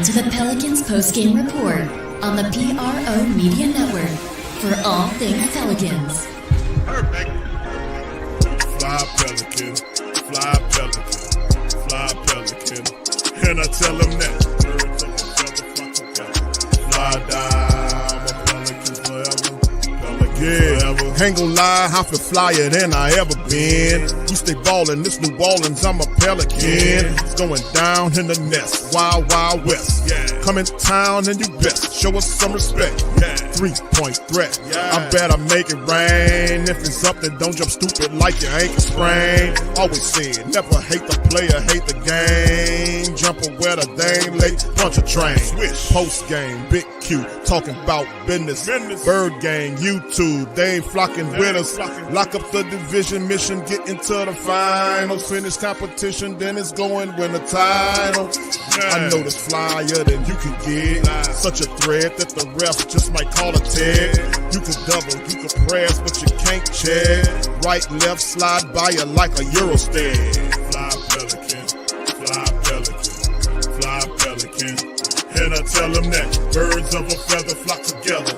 to the Pelicans postgame report on the PRO Media Network for all things Pelicans. Perfect. Fly Pelican, fly Pelican, fly Pelican. And I tell them that. Fly down, I'm a Pelican forever. Yeah, ain't gon' lie, I feel flyer than I ever been. We stay ballin', this New Orleans, I'm a Pelican. It's going down in the nest, wild, wild west. Come in town and you best, show us some respect. 3-point threat, I better make it rain. If it's something, don't jump stupid like your ankle sprain. Always said, never hate the player, hate the game. Jumpin' where the dame late, punch a train. Post game, Big Q, talking about business. Bird gang, YouTube, they ain't flocking with us. Lock up the division mission, get into the finals. Finish competition, then it's going win the title. I know this flyer than you can get. Such a threat that the ref just might call a tag. You could double, you could press, but you can't check. Right, left, slide by you like a Eurostep. Fly Pelican, fly Pelican, fly Pelican. And I tell them that birds of a feather flock together.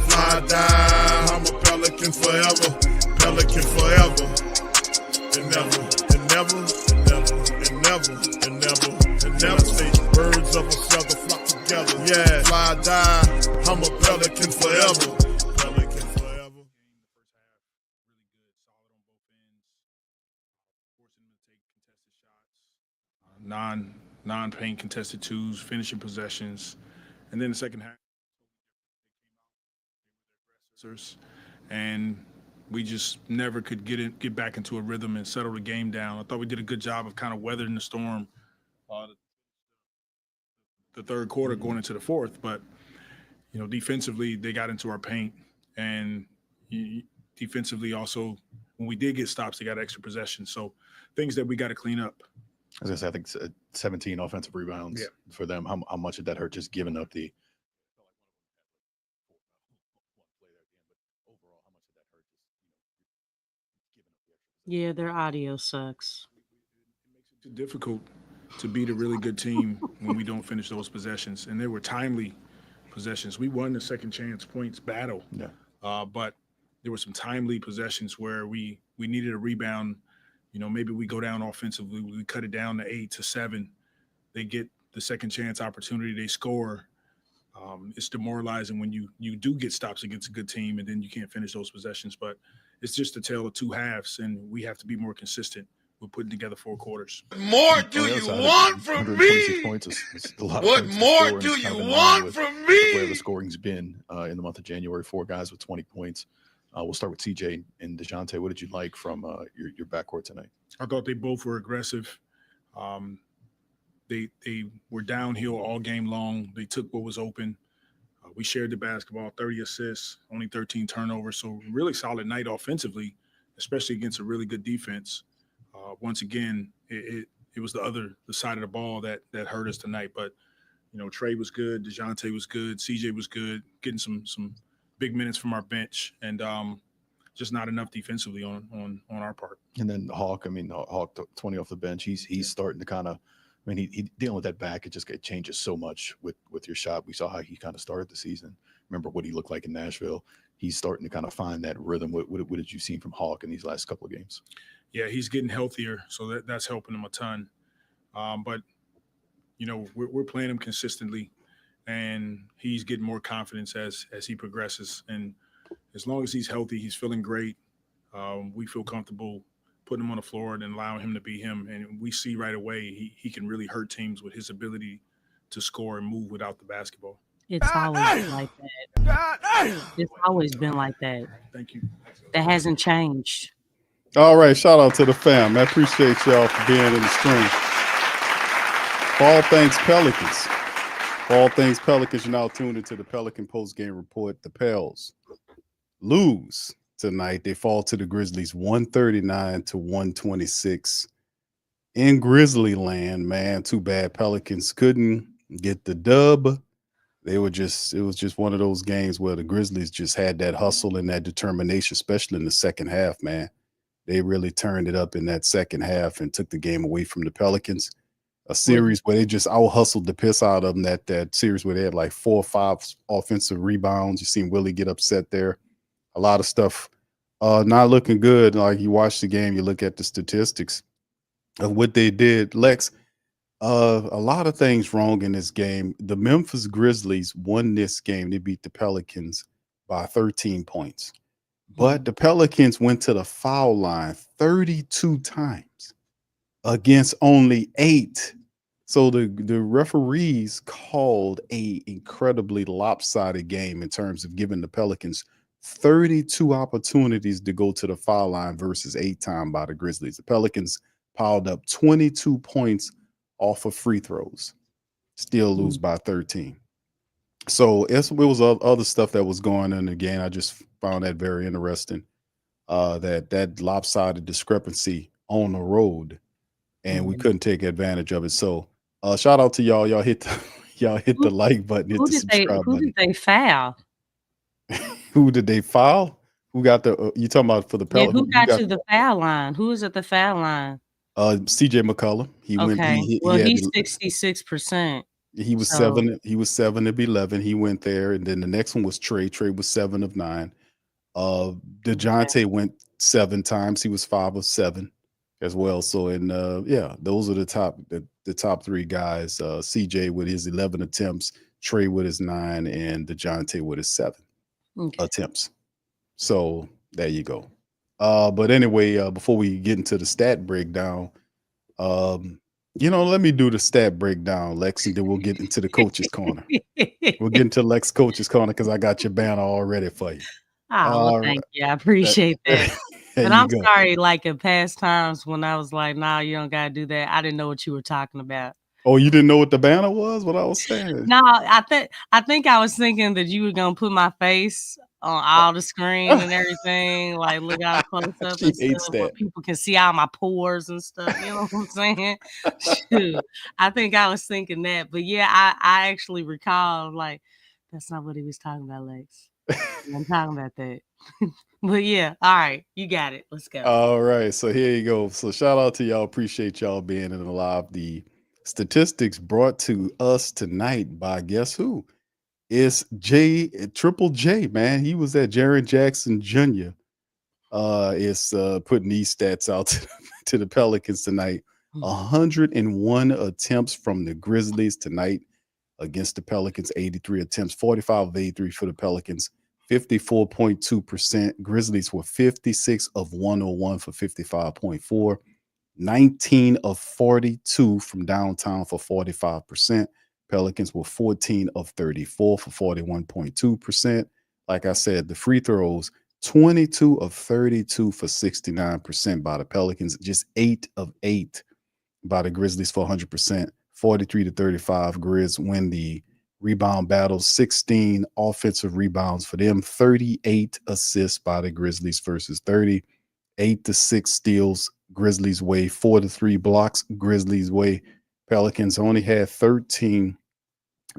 Fly down, I'm a Pelican forever. Pelican forever. And never, and never, and never, and never, and never, and never say birds of a feather flock together. Yeah, fly down, I'm a Pelican forever. Pelican forever. Non-paint contested twos, finishing possessions, and then the second half, and we just never could get back into a rhythm and settle the game down. I thought we did a good job of kind of weathering the storm the third quarter going into the fourth, but defensively they got into our paint, and defensively also when we did get stops, they got extra possessions. So things that we got to clean up. As I said, I think 17 offensive rebounds for them. How much did that hurt just giving up the? Yeah, their audio sucks. It makes it difficult to beat a really good team when we don't finish those possessions. And they were timely possessions. We won the second chance points battle. Yeah. But there were some timely possessions where we needed a rebound. Maybe we go down offensively. We cut it down to 8 to 7. They get the second chance opportunity. They score. It's demoralizing when you do get stops against a good team and then you can't finish those possessions. But it's just a tale of two halves, and we have to be more consistent with putting together 4 quarters. What more do you want from me? What more do you want from me? Where the scoring's been in the month of January, 4 guys with 20 points. We'll start with CJ and DeJounte. What did you like from your backcourt tonight? I thought they both were aggressive. They were downhill all game long. They took what was open. We shared the basketball, 30 assists, only 13 turnovers. So really solid night offensively, especially against a really good defense. Once again, it was the side of the ball that hurt us tonight. But, Trey was good. DeJounte was good. CJ was good, getting some big minutes from our bench, and just not enough defensively on our part. And then Hawk 20 off the bench. He's starting to kind of, he dealing with that back. It changes so much with your shot. We saw how he kind of started the season. Remember what he looked like in Nashville. He's starting to kind of find that rhythm. What did you see from Hawk in these last couple of games? Yeah, he's getting healthier, so that's helping him a ton. But we're playing him consistently, and he's getting more confidence as he progresses. And as long as he's healthy, he's feeling great. We feel comfortable putting him on the floor and allowing him to be him. And we see right away he can really hurt teams with his ability to score and move without the basketball. It's always like that. It's always been like that. Thank you. That hasn't changed. All right, shout out to the fam. I appreciate y'all for being in the stream. For all things Pelicans. For all things Pelicans, you're now tuned into the Pelican post-game report. The Pels lose tonight. They fall to the Grizzlies 139-126 in Grizzly land, man. Too bad Pelicans couldn't get the dub. It was just one of those games where the Grizzlies just had that hustle and that determination, especially in the second half, man. They really turned it up in that second half and took the game away from the Pelicans. a series where they just out hustled the piss out of them. That series where they had like 4 or 5 offensive rebounds. You seen Willie get upset there. A lot of stuff not looking good. Like you watch the game, you look at the statistics of what they did. Lex, a lot of things wrong in this game. The Memphis Grizzlies won this game. They beat the Pelicans by 13 points. But the Pelicans went to the foul line 32 times against only 8. So the referees called a incredibly lopsided game in terms of giving the Pelicans 32 opportunities to go to the foul line versus 8 times by the Grizzlies. The Pelicans piled up 22 points off of free throws, still lose by 13. So it was other stuff that was going on in the game. I just found that very interesting. That lopsided discrepancy on the road, and we couldn't take advantage of it. So shout out to y'all. Y'all hit the like button, hit the subscribe button. Who did they foul? Who did they foul? Who got the you talking about for the Pelicans? Who got to the foul line? Who was at the foul line? CJ McCollum. He went. He's 66%. He was 7. He was 7 of 11. He went there, and then the next one was Trey. Trey was 7 of 9. DeJounte went 7 times. He was 5 of 7 as well. So, and those are the top 3 guys. CJ with his 11 attempts, Trey with his 9, and DeJounte with his 7 attempts. So there you go. But anyway, before we get into the stat breakdown, let me do the stat breakdown, Lex, and then we'll get into the coach's corner. We'll get into Lex coach's corner because I got your banner all ready for you. Oh, thank you. I appreciate that. But I'm sorry, like in past times when I was like, nah, you don't got to do that. I didn't know what you were talking about. Oh, you didn't know what the banner was? What I was saying? No, I think I was thinking that you were going to put my face on all the screen and everything, like look out close up and stuff where people can see all my pores and stuff. You know what I'm saying? Shoot, I think I was thinking that, but yeah, I actually recall like that's not what he was talking about, Lex. I'm talking about that. But yeah, all right, you got it. Let's go. All right, so here you go. So shout out to y'all. Appreciate y'all being in the live. The statistics brought to us tonight by guess who? It's Triple J, man. He was at Jaren Jackson Jr. Is putting these stats out to the Pelicans tonight. 101 attempts from the Grizzlies tonight against the Pelicans. 83 attempts, 45 of 83 for the Pelicans, 54.2%. Grizzlies were 56 of 101 for 55.4. 19 of 42 from downtown for 45%. Pelicans were 14 of 34 for 41.2%. Like I said, the free throws, 22 of 32 for 69% by the Pelicans, just 8 of 8 by the Grizzlies for 100%. 43 to 35, Grizz win the rebound battle, 16 offensive rebounds for them, 38 assists by the Grizzlies versus 30, 8 to 6 steals Grizzlies way, 4 to 3 blocks Grizzlies way. Pelicans only had 13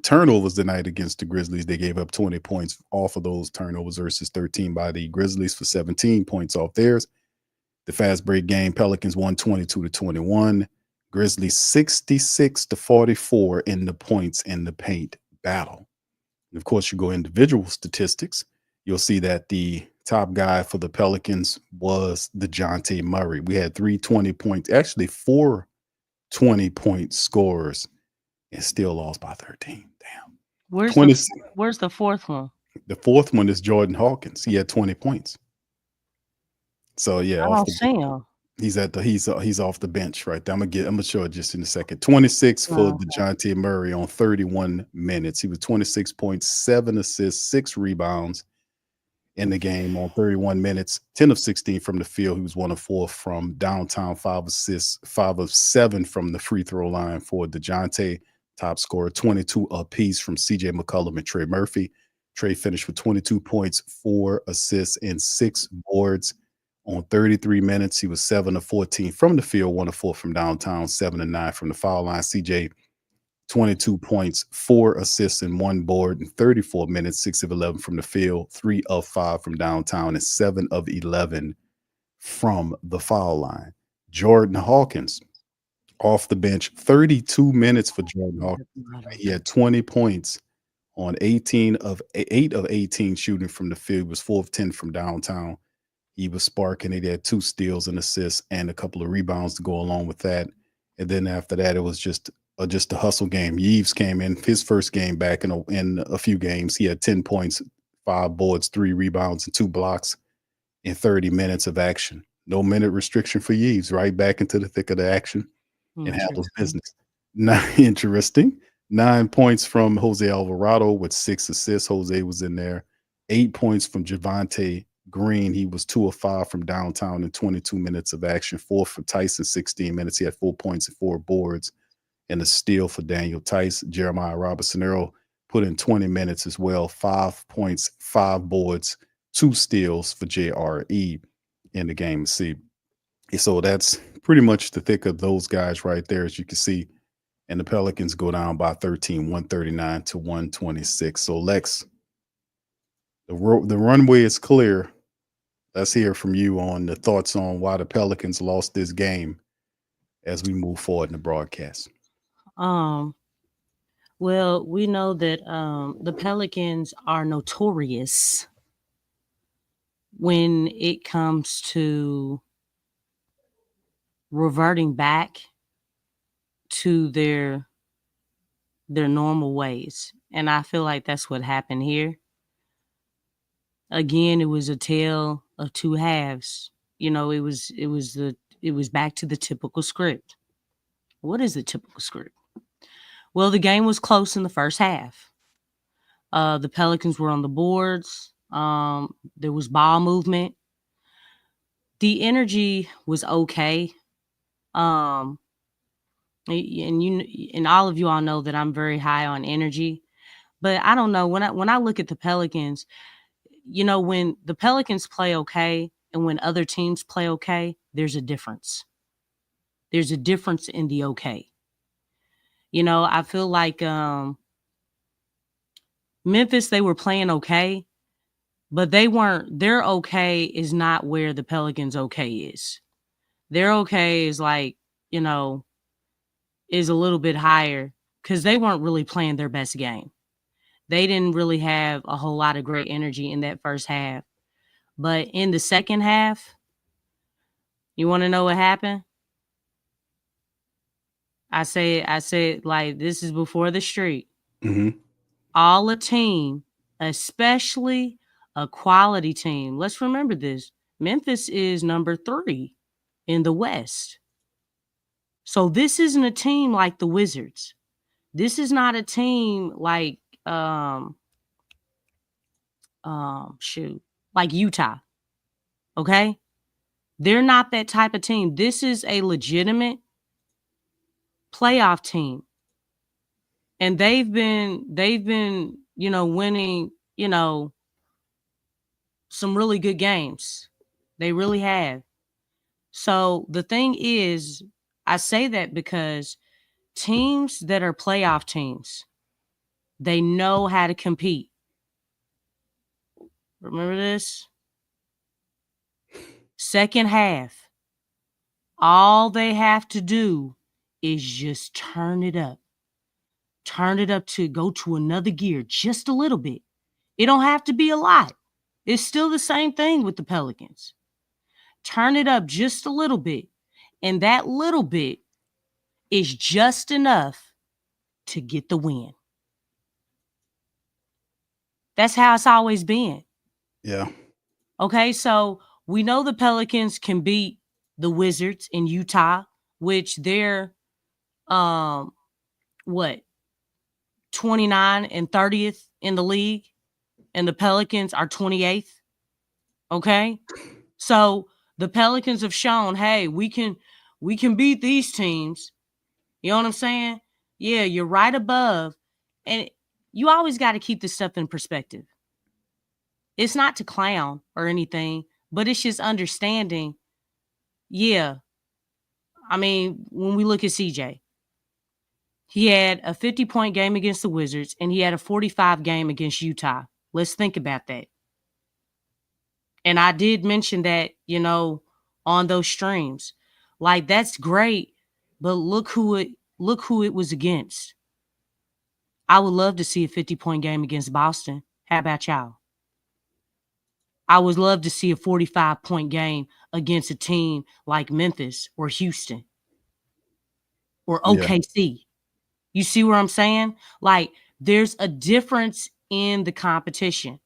turnovers tonight against the Grizzlies. They gave up 20 points off of those turnovers versus 13 by the Grizzlies for 17 points off theirs. The fast break game, Pelicans won 22 to 21. Grizzlies 66 to 44 in the points in the paint battle. And of course, you go individual statistics, you'll see that the top guy for the Pelicans was DeJounte Murray. We had 3 20 points, actually 4 20-point scorers, and still lost by 13. Damn. Where's the fourth one? The fourth one is Jordan Hawkins. He had 20 points. So yeah, I don't see him. He's off the bench right there. I'm gonna show it just in a second. 26 for DeJounte Murray on 31 minutes. He was 26 points, 7 assists, 6 rebounds in the game on 31 minutes, 10 of 16 from the field. He was 1 of 4 from downtown, 5 assists, 5 of 7 from the free throw line for DeJounte. Top scorer, 22 apiece from CJ McCollum and Trey Murphy. Trey finished with 22 points, 4 assists, and 6 boards on 33 minutes. He was 7 of 14 from the field, 1 of 4 from downtown, 7 of 9 from the foul line. CJ, 22 points, 4 assists, and 1 board in 34 minutes, 6 of 11 from the field, 3 of 5 from downtown, and 7 of 11 from the foul line. Jordan Hawkins off the bench, 32 minutes for Jordan Hawkins. He had 20 points on 8 of 18 shooting from the field. He was 4 of 10 from downtown. He was sparking. He had 2 steals and assists and a couple of rebounds to go along with that. And then after that, it was just a hustle game. Yves came in his first game back in a few games. He had 10 points, 5 boards, 3 rebounds, and 2 blocks in 30 minutes of action. No minute restriction for Yves, right back into the thick of the action and handles business. Interesting. 9 points from Jose Alvarado with 6 assists. Jose was in there. 8 points from Javonte Green. He was 2 of 5 from downtown in 22 minutes of action. 4 for Tyson, 16 minutes. He had 4 points and 4 boards and a steal for Daniel Tice. Jeremiah Robinson-Earl put in 20 minutes as well. 5 points, 5 boards, 2 steals for JRE in the game. See, so that's pretty much the thick of those guys right there, as you can see. And the Pelicans go down by 13, 139 to 126. So, Lex, the runway is clear. Let's hear from you on the thoughts on why the Pelicans lost this game as we move forward in the broadcast. Well, we know that the Pelicans are notorious when it comes to reverting back to their normal ways. And I feel like that's what happened here. Again, it was a tale of 2 halves. You know, it was back to the typical script. What is the typical script? Well, the game was close in the first half. The Pelicans were on the boards. There was ball movement. The energy was okay. And all of you all know that I'm very high on energy. But I don't know, when I look at the Pelicans, you know, when the Pelicans play okay and when other teams play okay, there's a difference. There's a difference in the okay. You know, I feel like Memphis, they were playing okay, but their okay is not where the Pelicans okay is. Their okay is like, you know, is a little bit higher because they weren't really playing their best game. They didn't really have a whole lot of great energy in that first half. But in the second half, you want to know what happened? I said, like, this is before the street. Mm-hmm. All a team, especially a quality team. Let's remember this. Memphis is number 3 in the West. So this isn't a team like the Wizards. This is not a team like like Utah. Okay? They're not that type of team. This is a legitimate playoff team. And they've been, you know, winning, you know, some really good games. They really have. So the thing is, I say that because teams that are playoff teams, they know how to compete. Remember this? Second half, all they have to do is just turn it up. Turn it up to go to another gear just a little bit. It don't have to be a lot. It's still the same thing with the Pelicans. Turn it up just a little bit. And that little bit is just enough to get the win. That's how it's always been. Yeah. Okay, so we know the Pelicans can beat the Wizards in Utah, which they're 29 and 30th in the league, and the Pelicans are 28th. Okay? So the Pelicans have shown, hey, we can beat these teams. You know what I'm saying? Yeah, you're right above. And you always got to keep this stuff in perspective. It's not to clown or anything, but it's just understanding. Yeah. I mean, when we look at CJ, he had a 50-point game against the Wizards, and he had a 45 game against Utah. Let's think about that. And I did mention that, you know, on those streams. Like, that's great, But look who it was against. I would love to see a 50-point game against Boston. How about y'all? I would love to see a 45-point game against a team like Memphis or Houston or OKC. Yeah. You see what I'm saying? Like, there's a difference in the competition.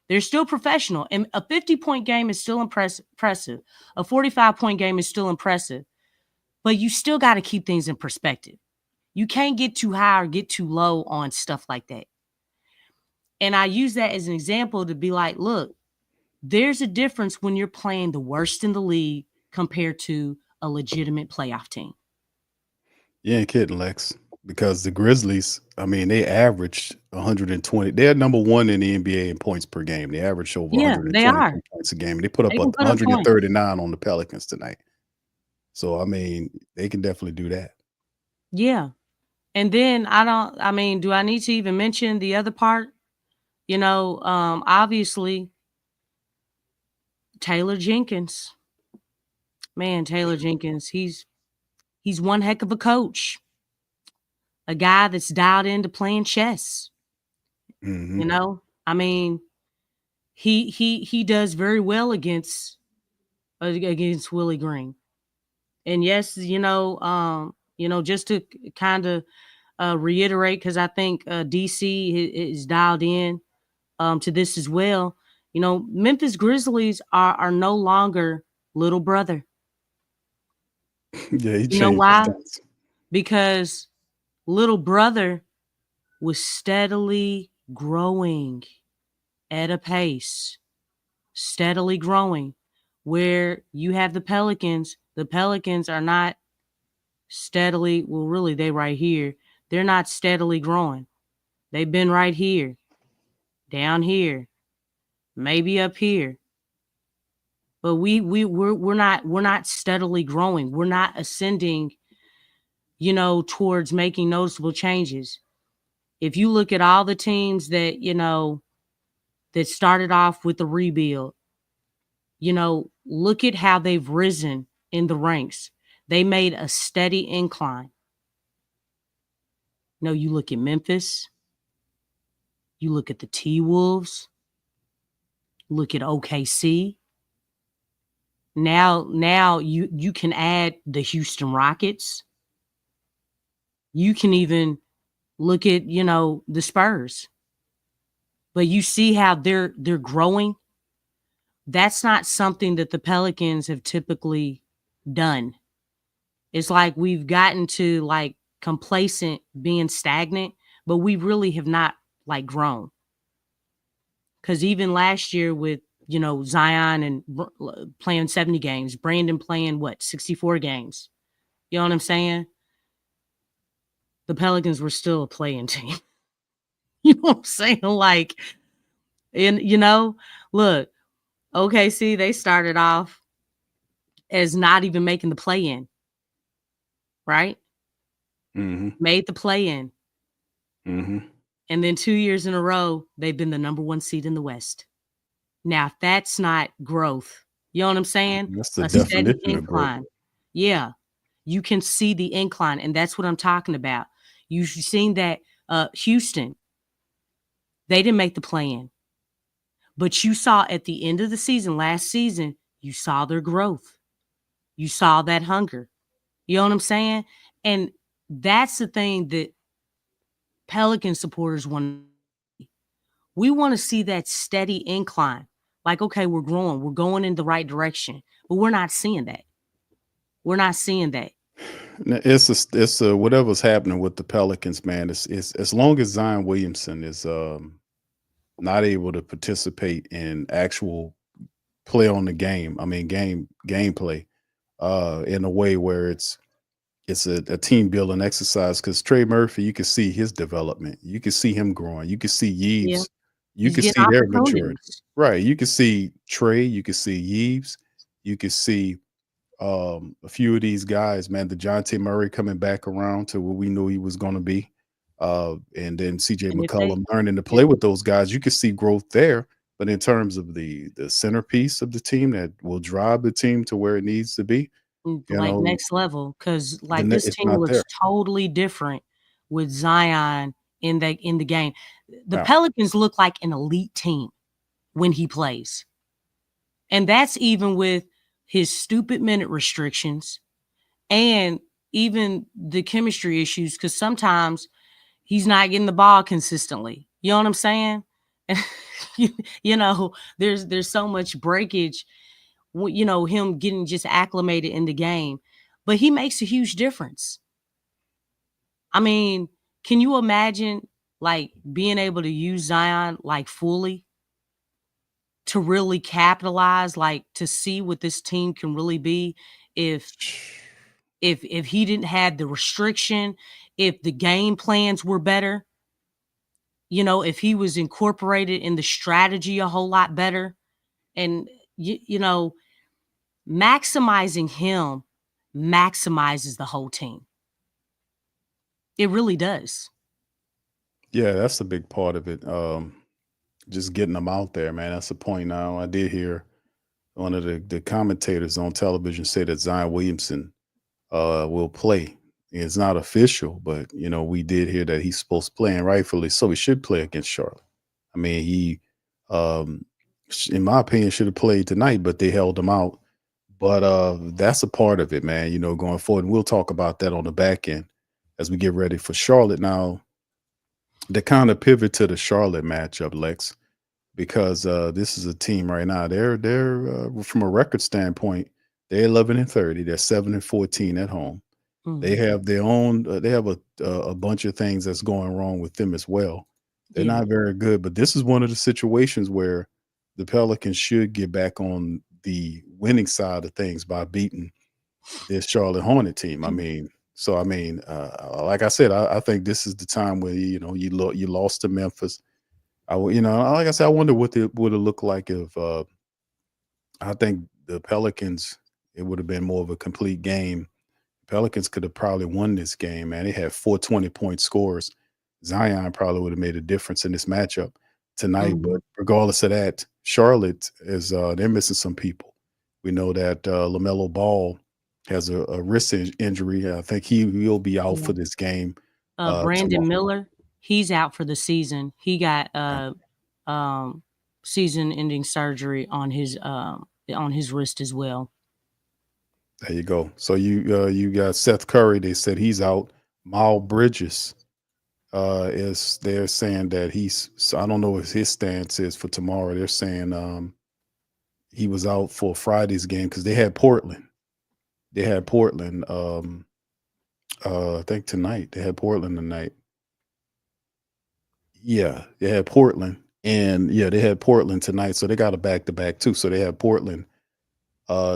They're still professional. And a 50-point game is still impressive. A 45-point game is still impressive. But you still got to keep things in perspective. You can't get too high or get too low on stuff like that. And I use that as an example to be like, look, there's a difference when you're playing the worst in the league compared to a legitimate playoff team. You ain't kidding, Lex, because the Grizzlies, I mean, they averaged 120. They're number one in the NBA in points per game. They averaged over 120 points a game. They put up 139 on the Pelicans tonight. So, I mean, they can definitely do that. Yeah. And then do I need to even mention the other part? You know, obviously, Taylor Jenkins. Man, Taylor Jenkins, he's one heck of a coach. A guy that's dialed into playing chess. Mm-hmm. You know, I mean, he does very well against Willie Green. And yes, just to kind of reiterate, because I think DC is dialed in to this as well. You know, Memphis Grizzlies are no longer little brother. Yeah, he changed. You know why? Because little brother was steadily growing at a pace, steadily growing, where you have the Pelicans. The Pelicans are not steadily, well, really, they right here. They're not steadily growing. They've been right here, down here, maybe up here. But we're not steadily growing. We're not ascending, you know, towards making noticeable changes. If you look at all the teams that, you know, that started off with the rebuild, you know, look at how they've risen in the ranks. They made a steady incline. You know, you look at Memphis, you look at the T-Wolves, look at OKC. Now you can add the Houston Rockets. You can even look at, you know, the Spurs. But you see how they're growing. That's not something that the Pelicans have typically done. It's like we've gotten to like complacent, being stagnant, but we really have not like grown. Because even last year with, you know, Zion and playing 70 games, Brandon playing 64 games. You know what I'm saying? The Pelicans were still a playing team. You know what I'm saying? Like, and, you know, look, OKC, they started off as not even making the play-in, right? Mm-hmm. Made the play-in. Mm-hmm. And then 2 years in a row, they've been the number one seed in the West. Now, if that's not growth, you know what I'm saying? That's the definition of growth. Yeah, you can see the incline, and that's what I'm talking about. You've seen that Houston, they didn't make the play-in. But you saw at the end of the season, last season, you saw their growth. You saw that hunger. You know what I'm saying? And that's the thing that Pelican supporters want. We want to see that steady incline. Like, okay, we're growing. We're going in the right direction. But we're not seeing that. We're not seeing that. It's whatever's happening with the Pelicans, man. It's as long as Zion Williamson is not able to participate in actual play on the game. I mean, gameplay in a way where it's a team building exercise. Because Trey Murphy, you can see his development. You can see him growing. You can see Yeeves. Yeah. You can see their maturity. Right. You can see Trey. You can see Yeeves. You can see a few of these guys, man. DeJounte Murray coming back around to what we knew he was going to be. And then CJ McCollum learning to play with those guys. You can see growth there. But in terms of the centerpiece of the team that will drive the team to where it needs to be, like next level, because like this it's team not looks there. totally different with Zion in the game. The Yeah. Pelicans look like an elite team when he plays. And that's even with his stupid minute restrictions and even the chemistry issues, because sometimes he's not getting the ball consistently. You know what I'm saying? You know, there's so much breakage, you know, him getting just acclimated in the game, but he makes a huge difference. I mean, can you imagine like being able to use Zion like fully to really capitalize, like to see what this team can really be if he didn't have the restriction, if the game plans were better, you know, if he was incorporated in the strategy a whole lot better, and you know, maximizing him maximizes the whole team. It really does. Yeah, that's a big part of it. Just getting them out there, man. That's the point. Now, I did hear one of the commentators on television say that Zion Williamson will play. It's not official, but you know, we did hear that he's supposed to play, and rightfully so. He should play against Charlotte. I mean, he, in my opinion, should have played tonight, but they held him out. But that's a part of it, man. You know, going forward, and we'll talk about that on the back end as we get ready for Charlotte. Now, to kind of pivot to the Charlotte matchup, Lex, because this is a team right now. They're from a record standpoint, they're 11-30. They're 7-14 at home. They have their own. They have a bunch of things that's going wrong with them as well. They're not very good, but this is one of the situations where the Pelicans should get back on the winning side of things by beating this Charlotte Hornet team. I mean, like I said, I think this is the time where you lost to Memphis. Like I said, I wonder what it would have looked like if I think the Pelicans. It would have been more of a complete game. Pelicans could have probably won this game, man. They had 4 20-point scores. Zion probably would have made a difference in this matchup tonight. But regardless of that, Charlotte is they're missing some people. We know that LaMelo Ball has a wrist injury. I think he will be out for this game. Brandon tomorrow. Miller, he's out for the season. He got season-ending surgery on his wrist as well. There you go. So you got Seth Curry. They said he's out. Miles Bridges is they're saying that he's. So I don't know what his stance is for tomorrow. They're saying he was out for Friday's game because they had Portland. They had Portland. I think tonight they had Portland tonight. Yeah, they had Portland, and they had Portland tonight. So they got a back-to-back too. So they had Portland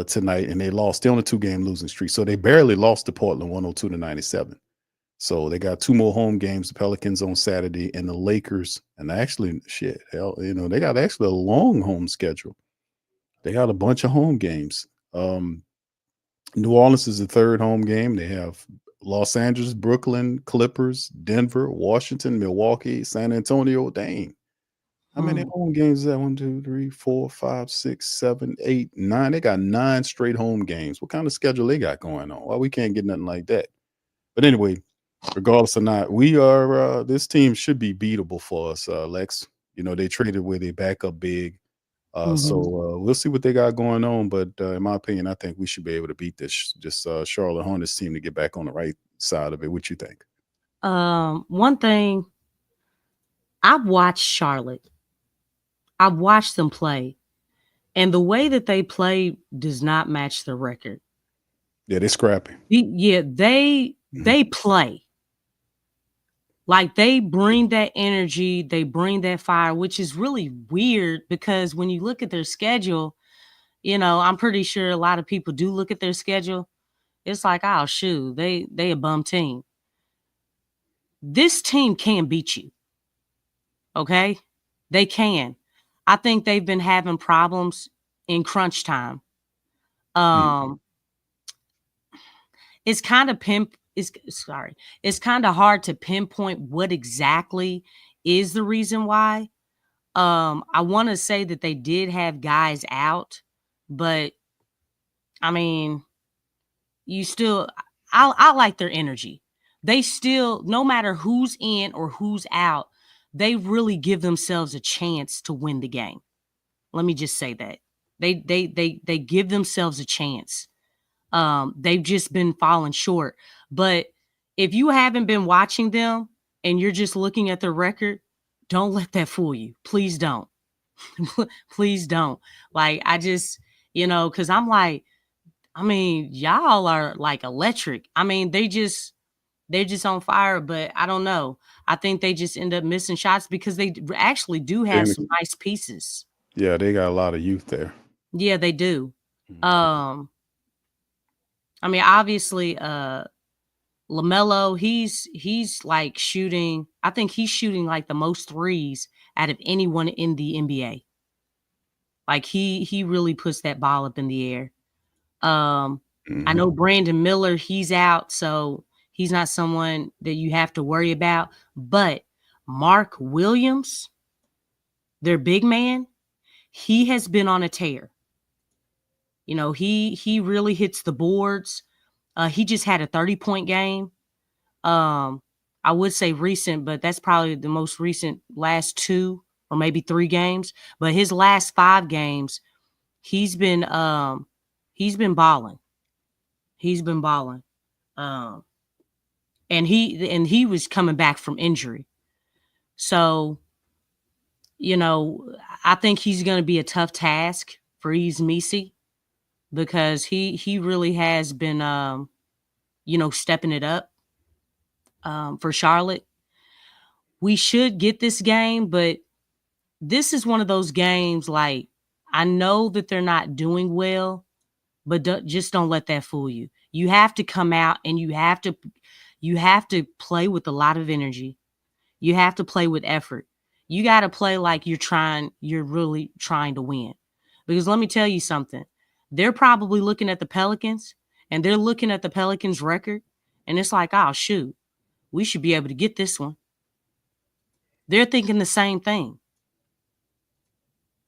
tonight, and they lost. They're on a 2-game losing streak, so they barely lost to Portland 102-97. So they got 2 more home games: the Pelicans on Saturday and the Lakers. And actually, they got actually a long home schedule. They got a bunch of home games. New Orleans is the 3rd home game. They have Los Angeles, Brooklyn, Clippers, Denver, Washington, Milwaukee, San Antonio. Dang. How many home games is that? 1, 2, 3, 4, 5, 6, 7, 8, 9. They got 9 straight home games. What kind of schedule they got going on? Why we can't get nothing like that? But anyway, regardless or not, we are this team should be beatable for us, Lex. You know, they traded with a backup big. So we'll see what they got going on. But in my opinion, I think we should be able to beat this Charlotte Hornets team to get back on the right side of it. What you think? One thing, I've watched Charlotte. I've watched them play, and the way that they play does not match their record. Yeah, they're scrappy. Yeah, they play. Like they bring that energy, they bring that fire, which is really weird because when you look at their schedule, I'm pretty sure a lot of people do look at their schedule. It's like, oh shoot, they a bum team. This team can beat you. Okay? They can. I think they've been having problems in crunch time. It's kind of it's kind of hard to pinpoint what exactly is the reason why. I want to say that they did have guys out, but I mean, you still, I like their energy. They still, no matter who's in or who's out, they really give themselves a chance to win the game. Let me just say that. They give themselves a chance. They've just been falling short. But if you haven't been watching them and you're just looking at their record, don't let that fool you. Please don't. Please don't. Like, I just, because I'm like, I mean, y'all are like electric. I mean, they're just on fire, but I don't know. I think they just end up missing shots because they actually do have some nice pieces. Yeah, they got a lot of youth there. Yeah, they do. I mean, obviously, LaMelo, he's like shooting. I think he's shooting like the most threes out of anyone in the NBA. Like he really puts that ball up in the air. I know Brandon Miller, he's out, so he's not someone that you have to worry about. But Mark Williams, their big man, he has been on a tear. He really hits the boards. He just had a 30-point game. I would say recent, but that's probably the most recent last 2 or maybe 3 games. But his last 5 games, he's been balling. He's been balling. And he was coming back from injury. So, I think he's going to be a tough task for Yves Missi because he really has been, stepping it up for Charlotte. We should get this game, but this is one of those games, like, I know that they're not doing well, but just don't let that fool you. You have to come out and you have to play with a lot of energy. You have to play with effort. You got to play like you're really trying to win. Because let me tell you something. They're probably looking at the Pelicans and they're looking at the Pelicans record and it's like, oh, shoot, we should be able to get this one. They're thinking the same thing.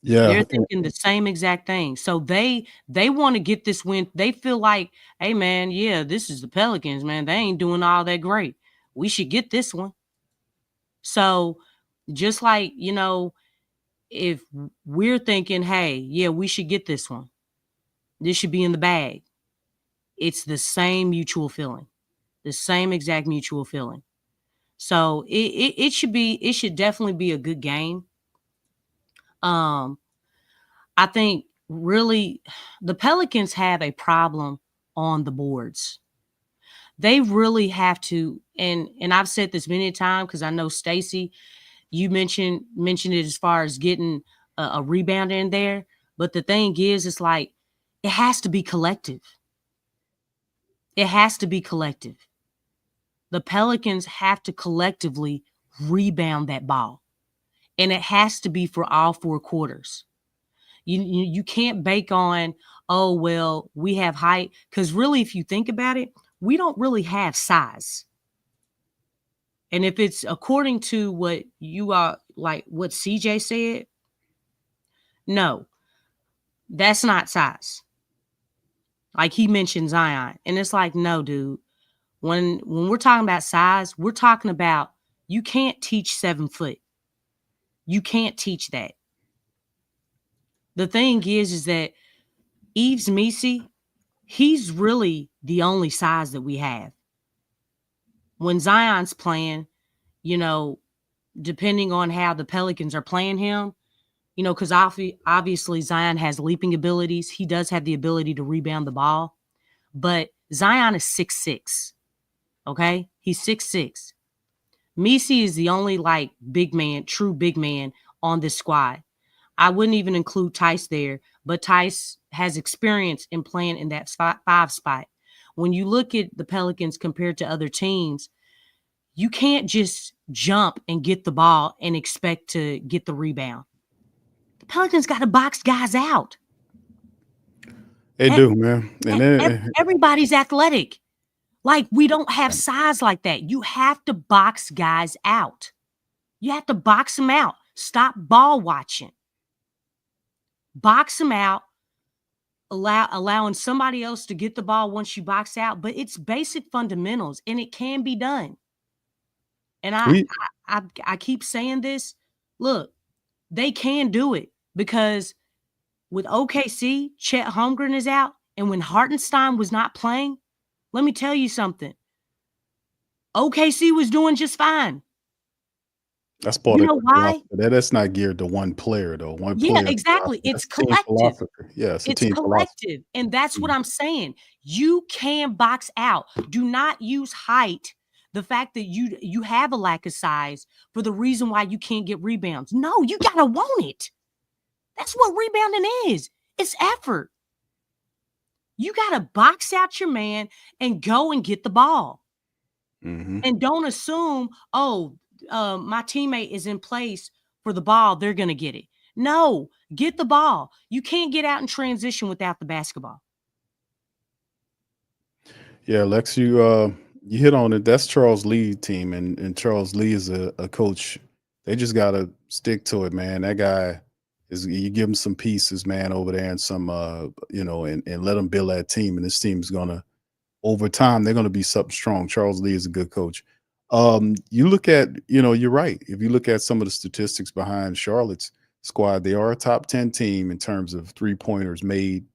Yeah. They're thinking the same exact thing. So they want to get this win. They feel like, hey, man, yeah, this is the Pelicans, man. They ain't doing all that great. We should get this one. So just like, if we're thinking, hey, yeah, we should get this one. This should be in the bag. It's the same mutual feeling. The same exact mutual feeling. So it should definitely be a good game. I think really the Pelicans have a problem on the boards. They really have to, and I've said this many times because I know Stacey, you mentioned it as far as getting a rebound in there. But the thing is, it's like it has to be collective. It has to be collective. The Pelicans have to collectively rebound that ball. And it has to be for all 4 quarters. You can't bake on, oh, well, we have height. Because really, if you think about it, we don't really have size. And if it's according to what you are, like what CJ said, no, that's not size. Like he mentioned Zion. And it's like, no, dude. When we're talking about size, we're talking about you can't teach 7 foot. You can't teach that. The thing is that Yves Missi, he's really the only size that we have. When Zion's playing, depending on how the Pelicans are playing him, because obviously Zion has leaping abilities. He does have the ability to rebound the ball. But Zion is 6'6". Okay? He's 6'6". Missi is the only true big man on this squad. I wouldn't even include Tice there, but Tice has experience in playing in that 5 spot. When you look at the Pelicans compared to other teams, you can't just jump and get the ball and expect to get the rebound. The Pelicans got to box guys out. They do, man. And everybody's athletic. Like, we don't have size like that. You have to box guys out. You have to box them out. Stop ball watching. Box them out. allowing somebody else to get the ball once you box out, but it's basic fundamentals and it can be done. And I keep saying this. Look, they can do it because with OKC, Chet Holmgren is out, and when Hartenstein was not playing, let me tell you something. OKC was doing just fine. That's part You of know why? that's not geared to one player though. One Yeah, player, exactly. It's team collective. philosophy. Yeah, it's a It's team philosophy. collective. And that's what I'm saying. You can box out. Do not use height, the fact that you have a lack of size, for the reason why you can't get rebounds. No, you gotta want it. That's what rebounding is. It's effort. You gotta box out your man and go and get the ball. And don't assume, my teammate is in place for the ball, they're going to get it. No, get the ball. You can't get out in transition without the basketball. Yeah, Lex, you hit on it. That's Charles Lee's team, and Charles Lee is a coach. They just got to stick to it, man. That guy you give him some pieces, man, over there, and some, and let him build that team. And this team is going to, over time, they're going to be something strong. Charles Lee is a good coach. You look at, you're right. If you look at some of the statistics behind Charlotte's squad, they are a top 10 team in terms of 3-pointers made.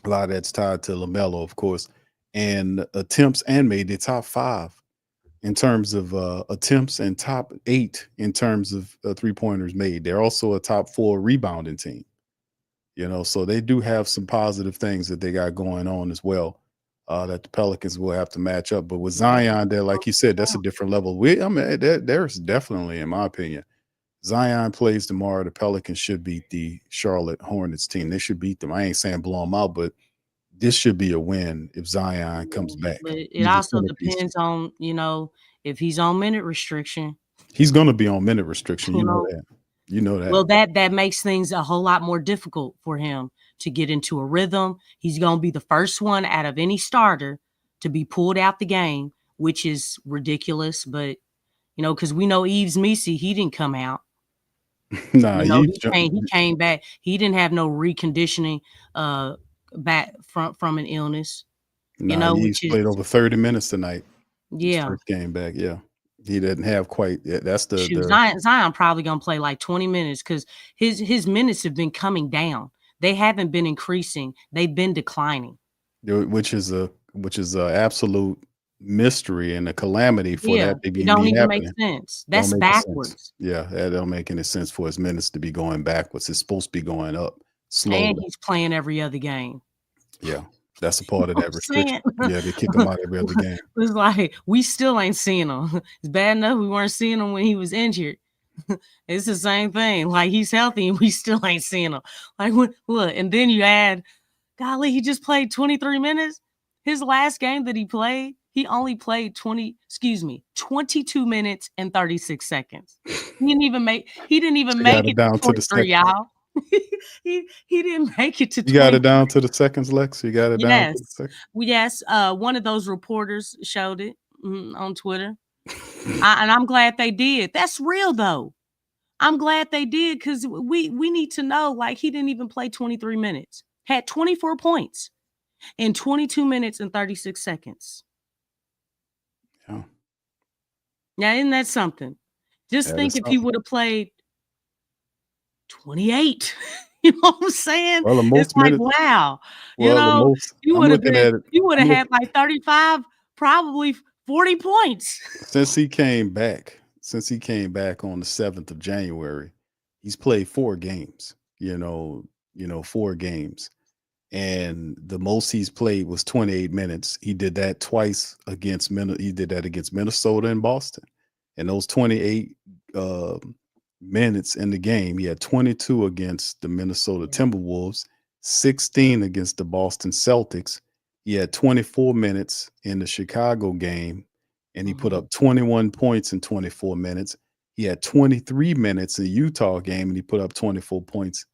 A lot of that's tied to LaMelo, of course, and attempts and made. They're top 5 in terms of attempts and top 8 in terms of 3-pointers made. They're also a top 4 rebounding team, so they do have some positive things that they got going on as well. That the Pelicans will have to match up. But with Zion there, like you said, that's a different level. There's definitely, in my opinion, Zion plays tomorrow, the Pelicans should beat the Charlotte Hornets team. They should beat them. I ain't saying blow them out, but this should be a win if Zion comes back. But it also depends on, if he's on minute restriction. He's going to be on minute restriction. You know that. You know that. Well, that makes things a whole lot more difficult for him to get into a rhythm. He's going to be the first one out of any starter to be pulled out the game, which is ridiculous. But, because we know Yves Missi, he didn't come out. Nah, he came back. He didn't have no reconditioning back from an illness. He's played over 30 minutes tonight. Yeah. First game back, yeah. He didn't have quite. That's Zion probably gonna play like 20 minutes because his minutes have been coming down. They haven't been increasing. They've been declining. Which is a absolute mystery and a calamity for that to be don't even happening. Make sense. That's backwards. Sense. Yeah, that don't make any sense for his minutes to be going backwards. It's supposed to be going up slowly. And he's playing every other game. Yeah. That's a part of that restriction. Yeah, they kick him out every other game. It's like we still ain't seeing him. It's bad enough we weren't seeing him when he was injured. It's the same thing. Like he's healthy and we still ain't seeing him. Like look, and then you add, golly, he just played 23 minutes. His last game that he played, he only played 22 minutes and 36 seconds. He didn't even make it down to the 23, y'all. he didn't make it to 20. You got it down to the seconds, Lex? You got it down to the seconds? Yes. One of those reporters showed it on Twitter. And I'm glad they did. That's real, though. I'm glad they did because we need to know, like, he didn't even play 23 minutes. Had 24 points in 22 minutes and 36 seconds. Yeah. Now, isn't that something? Just think if he would have played 28. You know what I'm saying? Well, it's like, wow. You would have had like 35, probably 40 points. Since he came back on the 7th of January, he's played 4 games, 4 games. And the most he's played was 28 minutes. He did that twice against Minnesota and Boston. And those 28 minutes in the game, he had 22 against the Minnesota Timberwolves, 16 against the Boston Celtics. He had 24 minutes in the Chicago game, and he put up 21 points in 24 minutes. He had 23 minutes in the Utah game, and he put up 24 points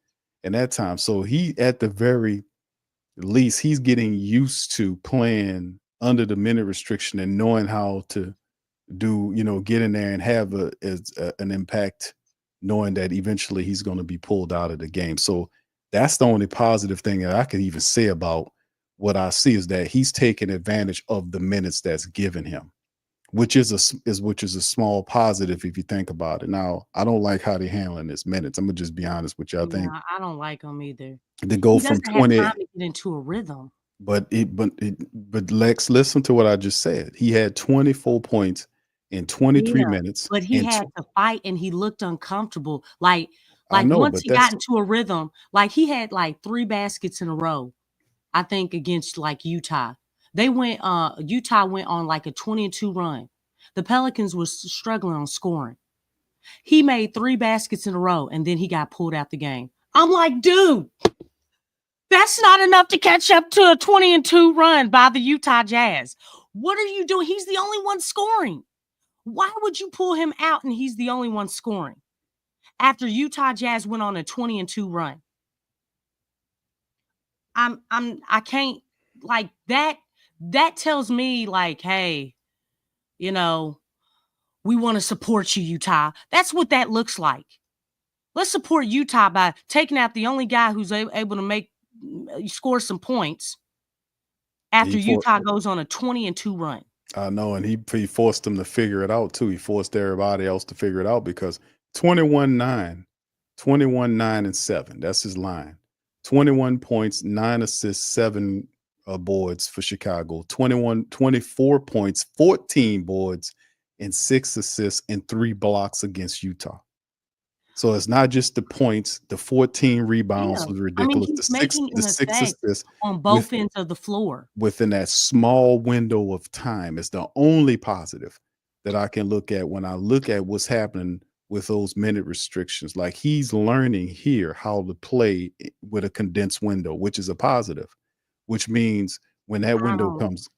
in that time. So he, at the very least, he's getting used to playing under the minute restriction and knowing how to do, get in there and have an impact, knowing that eventually he's going to be pulled out of the game. So That's the only positive thing that I could even say about what I see, is that he's taking advantage of the minutes that's given him, which is a small positive if you think about it. Now, I don't like how they're handling his minutes. I'm gonna just be honest with you. I think I don't like him either. to go He from doesn't have 20, time to get into a rhythm. but Lex, listen to what I just said. He had 24 points in 23 Yeah, minutes. but he And had to fight and he looked uncomfortable. Like I know, once but he got into a rhythm, like he had like 3 baskets in a row, I think, against like Utah. They went Utah went on like a 20-2 run. The Pelicans was struggling on scoring. He made 3 baskets in a row and then he got pulled out the game. I'm like, dude, that's not enough to catch up to a 20-2 run by the Utah Jazz. What are you doing? He's the only one scoring. Why would you pull him out and he's the only one scoring after Utah Jazz went on a 20-2 run? I can't, like, that tells me, like, hey, you know, we want to support you, Utah. That's what that looks like. Let's support Utah by taking out the only guy who's able to score some points after Utah goes on a 20-2 run. I know, and he forced them to figure it out too. He forced everybody else to figure it out, because 21-9, 21-9-7. That's his line. 21 points, 9 assists, 7 boards for Chicago. 24 points, 14 boards, and 6 assists and 3 blocks against Utah. So it's not just the points. The 14 rebounds was ridiculous. He's making the 6 assists on both ends of the floor within that small window of time. It's the only positive that I can look at when I look at what's happening with those minute restrictions. Like, he's learning here how to play with a condensed window, which is a positive, which means when that window comes,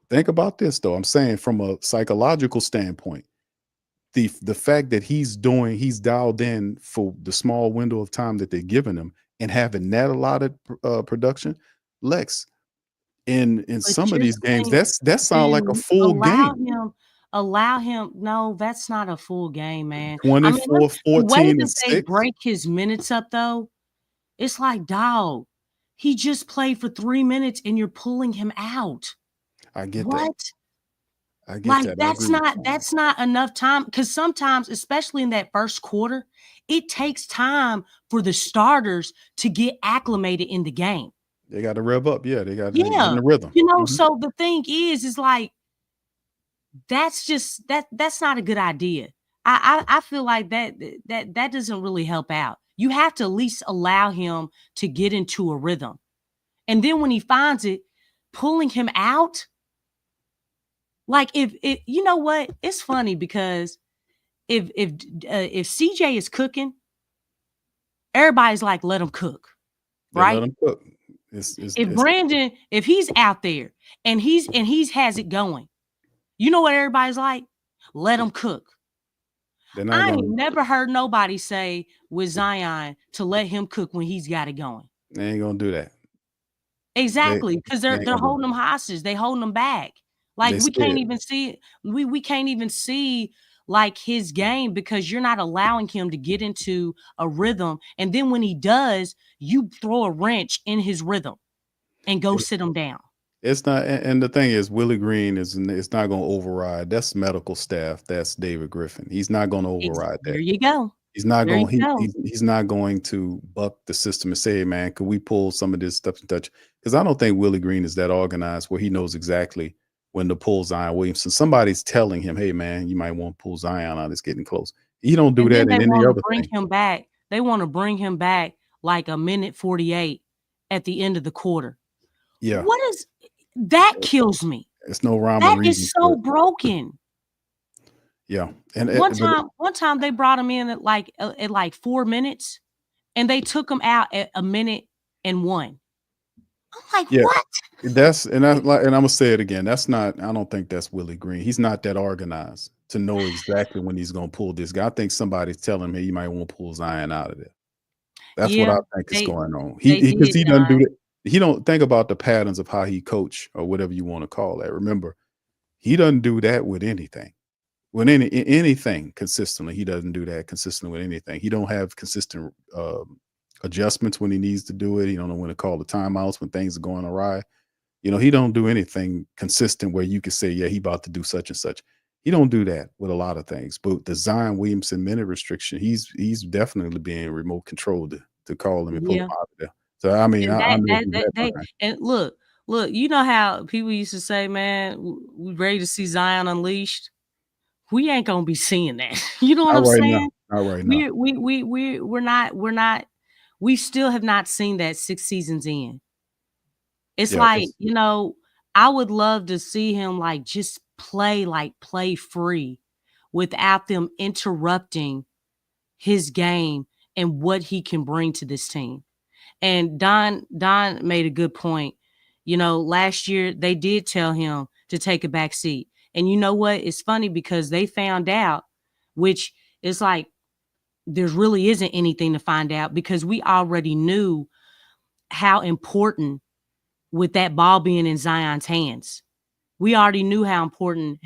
think about this though. I'm saying from a psychological standpoint, the fact that he's dialed in for the small window of time that they're giving him and having that allotted production, Lex, in some of these games, that sounds like a full game. Allow him. No, that's not a full game, man. 24, 14, the way and that they 6. break his minutes up, though, it's like, dog, he just played for 3 minutes and you're pulling him out. I get what? that. I get that. That's not enough time, because sometimes, especially in that first quarter, it takes time for the starters to get acclimated in the game. They got to rev up. Yeah, they got to get in the rhythm. So the thing is like, that's not a good idea. I feel like that doesn't really help out. You have to at least allow him to get into a rhythm. And then when he finds it, pulling him out, like, if you know what? It's funny because if CJ is cooking, everybody's like, let him cook. Right? Let him cook. If he's out there and he's has it going, you know what everybody's like? Let him cook. I ain't never heard nobody say with Zion to let him cook when he's got it going. They ain't gonna do that. Exactly, because they're holding them hostage. They holding them back. Like, we can't even see we can't even see like his game, because you're not allowing him to get into a rhythm. And then when he does, you throw a wrench in his rhythm and go sit him down. It's not, and the thing is, Willie Green it's not going to override. That's medical staff. That's David Griffin. He's not going to override that. There you go. He's not going. He's not going to buck the system and say, hey, man, could we pull some of this stuff and touch? Because I don't think Willie Green is that organized where he knows exactly when to pull Zion Williamson. Somebody's telling him, hey, man, you might want to pull Zion out. It's getting close. He don't do that in any other thing. They want to bring him back like a minute 48 at the end of the quarter. Yeah. What is that? Kills me. It's no rhyme or reason. That is so broken. Yeah. And one time they brought him in at like 4 minutes, and they took him out at 1 minute and 1. I'm like, what? I'm gonna say it again. That's not. I don't think that's Willie Green. He's not that organized to know exactly when he's gonna pull this guy. I think somebody's telling him, hey, you might want to pull Zion out of there. That's what I think is going on. He doesn't do that. He don't think about the patterns of how he coach or whatever you want to call that. Remember, he doesn't do that with anything. With anything consistently, he doesn't do that consistently with anything. He don't have consistent adjustments when he needs to do it. He don't know when to call the timeouts when things are going awry. He don't do anything consistent where you can say, yeah, he about to do such and such. He don't do that with a lot of things. But the Zion Williamson minute restriction, he's definitely being remote controlled to call him and pull him out of there. So I mean, I know and look, you know how people used to say, man, we ready to see Zion unleashed. We ain't gonna be seeing that. You know what I'm saying? Not right now. We're not. We still have not seen that 6 seasons in. It's I would love to see him just play free without them interrupting his game and what he can bring to this team. And Don made a good point. Last year they did tell him to take a back seat. And you know what? It's funny because they found out, which is there really isn't anything to find out because we already knew how important with that ball being in Zion's hands. We already knew how important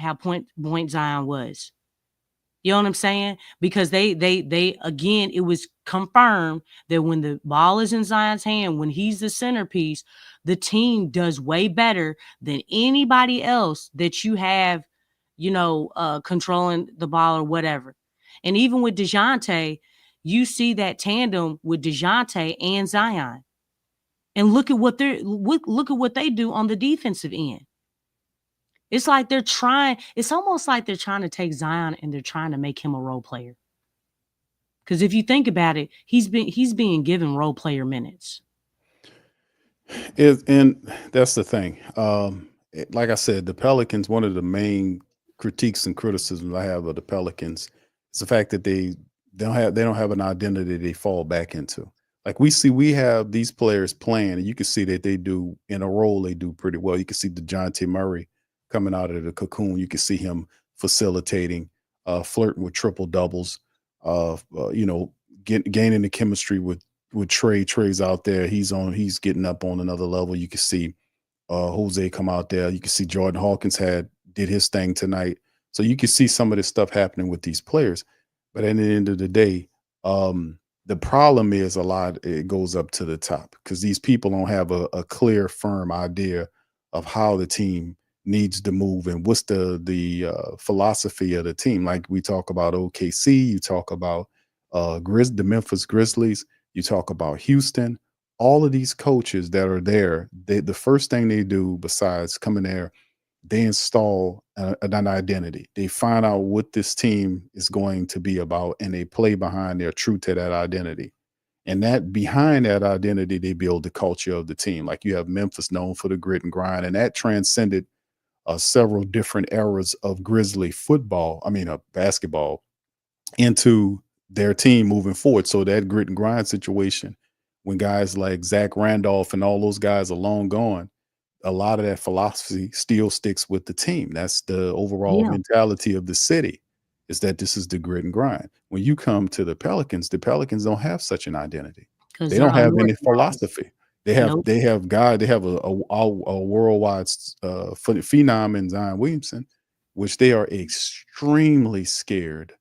point Zion was. You know what I'm saying? Because they again, it was confirmed that when the ball is in Zion's hand, when he's the centerpiece, the team does way better than anybody else that you have, controlling the ball or whatever. And even with DeJounte, you see that tandem with DeJounte and Zion. And look at what they do on the defensive end. It's like it's almost like they're trying to take Zion and they're trying to make him a role player. Because if you think about it, he's being given role player minutes. And that's the thing. Like I said, the Pelicans, one of the main critiques and criticisms I have of the Pelicans is the fact that they don't have an identity they fall back into. Like we have these players playing, and you can see that they do in a role, they do pretty well. You can see DeJounte Murray coming out of the cocoon. You can see him facilitating, flirting with triple doubles, gaining the chemistry with Trey. Trey's out there. He's getting up on another level. You can see Jose come out there. You can see Jordan Hawkins did his thing tonight. So you can see some of this stuff happening with these players. But at the end of the day, the problem is it goes up to the top because these people don't have a clear, firm idea of how the team needs to move and what's the philosophy of the team. Like we talk about OKC, you talk about the Memphis Grizzlies, you talk about Houston. All of these coaches that are there, the first thing they do besides coming there, they install an identity. They find out what this team is going to be about, and they play behind their true to that identity. And that behind that identity, they build the culture of the team. Like you have Memphis known for the grit and grind, and that transcended several different eras of Grizzly basketball into their team moving forward. So that grit and grind situation, when guys like Zach Randolph and all those guys are long gone, a lot of that philosophy still sticks with the team. That's the overall mentality of the city, is that this is the grit and grind. When you come to the Pelicans don't have such an identity. They don't have any philosophy. They have a worldwide phenom in Zion Williamson, which they are extremely scared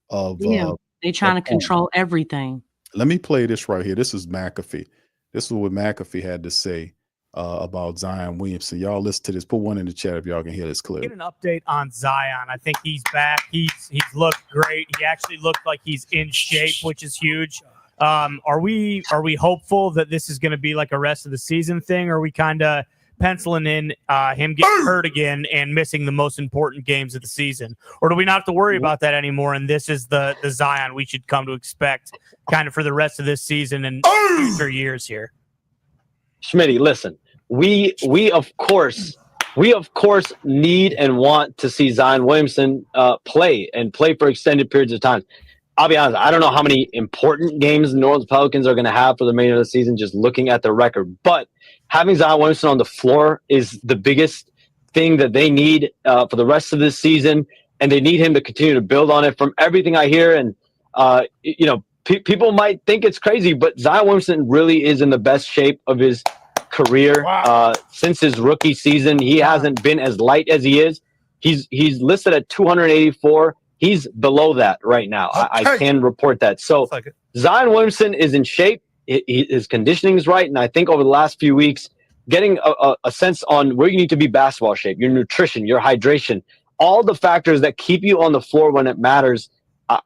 of. They're trying to control everything. Let me play this right here. This is McAfee. This is what McAfee had to say about Zion Williamson. Y'all listen to this. Put one in the chat if y'all can hear this clip. Get an update on Zion. I think he's back. He's looked great. He actually looked like he's in shape, which is huge. Are we hopeful that this is going to be like a rest of the season thing? Or are we kind of penciling in him getting hurt again and missing the most important games of the season? Or do we not have to worry about that anymore? And this is the Zion we should come to expect kind of for the rest of this season and future years here. Schmitty, listen, we of course need and want to see Zion Williamson play for extended periods of time. I'll be honest, I don't know how many important games the New Orleans Pelicans are going to have for the remainder of the season, just looking at their record. But having Zion Williamson on the floor is the biggest thing that they need for the rest of this season, and they need him to continue to build on it. From everything I hear, and people might think it's crazy, but Zion Williamson really is in the best shape of his career. Since his rookie season. He hasn't been as light as he is. He's listed at 284. He's below that right now. I can report that. So Zion Williamson is in shape. his conditioning is right, and I think over the last few weeks, getting a sense on where you need to be basketball shape, your nutrition, your hydration, all the factors that keep you on the floor when it matters.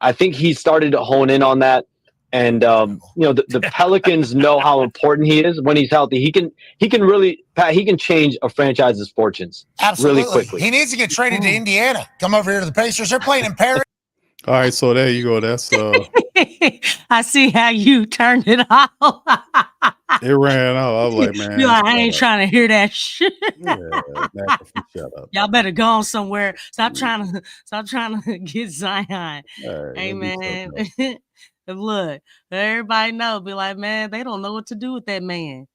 I think he started to hone in on that. And the Pelicans know how important he is when he's healthy. He can really, Pat, he can change a franchise's fortunes Absolutely. really quickly. He needs to get traded to Indiana. Come over here to the Pacers. They're playing in Paris. All right, so there you go. That's I see how you turned it off. it ran out. I was like, man, You're like, I ain't trying to hear that shit. Yeah, shut up. Y'all better go on somewhere. Stop trying to get Zion. Right, Hey man. Look, everybody know, be like, man, they don't know what to do with that man.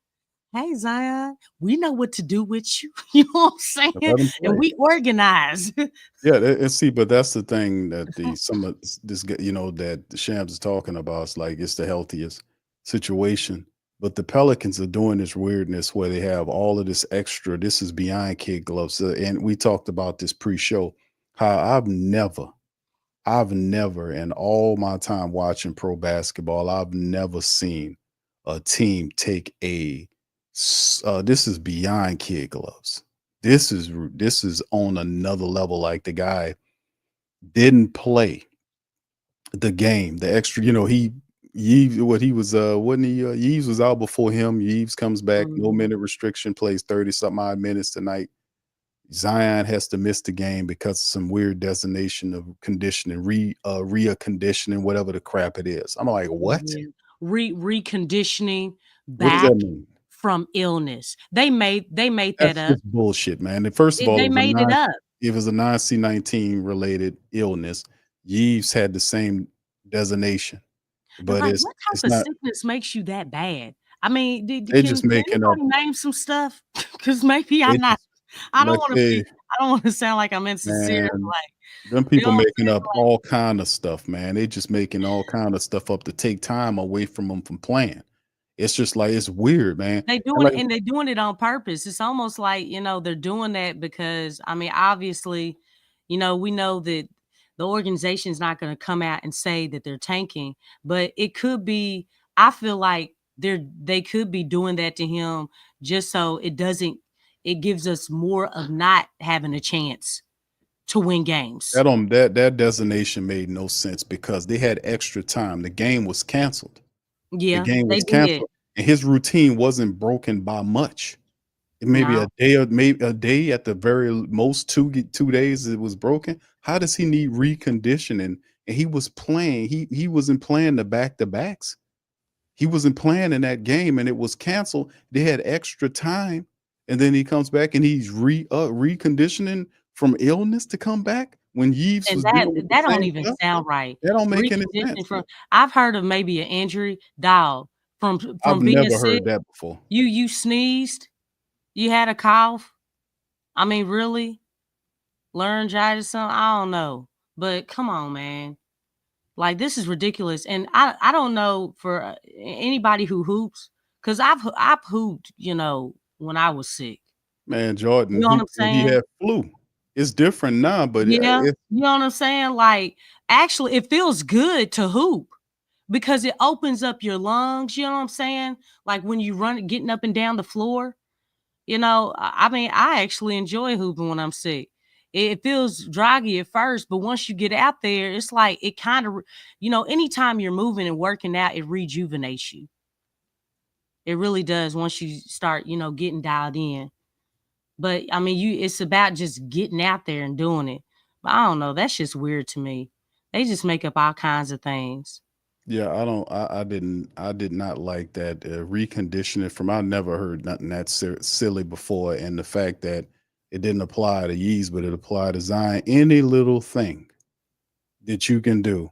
Hey Zion, we know what to do with you. You know what I'm saying? And we organize. Yeah, and see, but that's the thing that some of this, that the Shams is talking about. It's like it's the healthiest situation. But the Pelicans are doing this weirdness where they have all of this extra. This is beyond kid gloves. And we talked about this pre-show, how I've never in all my time watching pro basketball, I've never seen a team take this is beyond kid gloves. This is on another level. Like the guy didn't play the game, the extra, Yeeves was out before him. Yeeves comes back, no minute restriction, plays 30-something odd minutes tonight. Zion has to miss the game because of some weird designation of conditioning, reconditioning, whatever the crap it is. I'm like, what? Reconditioning What does back that mean? from illness. They made that up. Just bullshit, man. And first of all, they made it up. It was a non-C19 related illness. Yeeves had the same designation. But like, what type of sickness makes you that bad? I mean, they just making up. Name some stuff because maybe I'm not. I don't want to sound like I'm insincere. Man, like them people making up all kind of stuff, man. They just making all kind of stuff up to take time away from them from playing. It's just like it's weird, man. They doing it, and they're doing it on purpose. It's almost like they're doing that because obviously, we know that the organization's not going to come out and say that they're tanking, but it could be. I feel like they could be doing that to him just so it gives us more of not having a chance to win games. That designation made no sense because they had extra time. The game was canceled. Yeah, the game was canceled, and his routine wasn't broken by much. Maybe a day, or maybe a day at the very most, 2 days it was broken. How does he need reconditioning? And he was playing. He wasn't playing the back-to-backs. He wasn't playing in that game, and it was canceled. They had extra time, and then he comes back and he's reconditioning from illness to come back. When Yeeves and was that don't even sound right. That don't make any sense. I've heard of maybe an injury, dog. From I've being never sick, heard that before. You sneezed, you had a cough. I mean, really? Laryngitis, something? I don't know. But come on, man. Like, this is ridiculous. And I don't know for anybody who hoops, because I've hooped, when I was sick. Man, Jordan, you know what I'm saying? He had flu. It's different now, but yeah, you know what I'm saying? Like, actually, it feels good to hoop because it opens up your lungs. You know what I'm saying? Like when you getting up and down the floor. I actually enjoy hooping when I'm sick. It feels draggy at first, but once you get out there, it's like it kind of, anytime you're moving and working out, it rejuvenates you. It really does once you start, getting dialed in. But it's about just getting out there and doing it. But I don't know. That's just weird to me. They just make up all kinds of things. Yeah, I did not like that reconditioning from. I never heard nothing that silly before, and the fact that it didn't apply to Yeeves, but it applied to Zion. Any little thing that you can do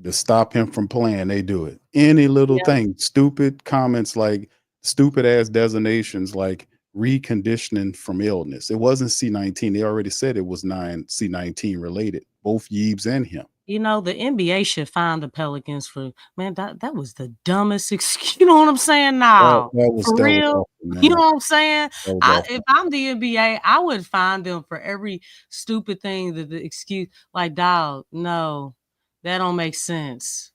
to stop him from playing, they do it. Any little thing, stupid comments like stupid ass designations like reconditioning from illness. It wasn't C19. They already said it was C19 related, both Yeeves and him. The NBA should find the Pelicans for, man, that was the dumbest excuse. You know what I'm saying? Now, for real. Awful, you know what I'm saying? If I'm the NBA, I would find them for every stupid thing that the excuse, like, dog, no, that don't make sense.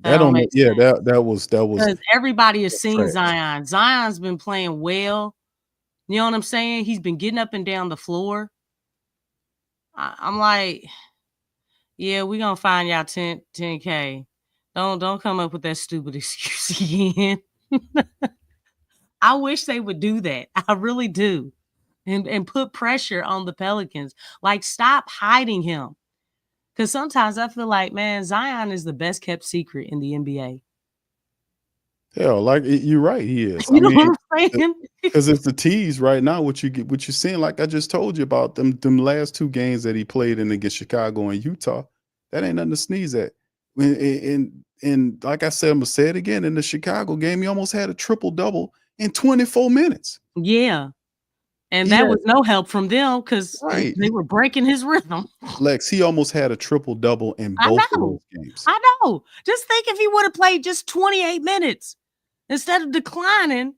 That don't make sense. That was because everybody has seen trash. Zion. Zion's been playing well. You know what I'm saying? He's been getting up and down the floor. I'm like, yeah, we're gonna find y'all 10K. Don't come up with that stupid excuse again. I wish they would do that. I really do. And put pressure on the Pelicans. Like, stop hiding him. Because sometimes I feel like, man, Zion is the best kept secret in the NBA. Hell, like you're right, he is. You know what I'm saying? Because it's the tease right now. What you're seeing, like I just told you about them last 2 games that he played in against Chicago and Utah. That ain't nothing to sneeze at. And like I said, I'm gonna say it again. In the Chicago game, he almost had a triple-double in 24 minutes. Yeah. And that was no help from them because they were breaking his rhythm. Lex, he almost had a triple-double in both of those games. I know. Just think if he would have played just 28 minutes instead of declining,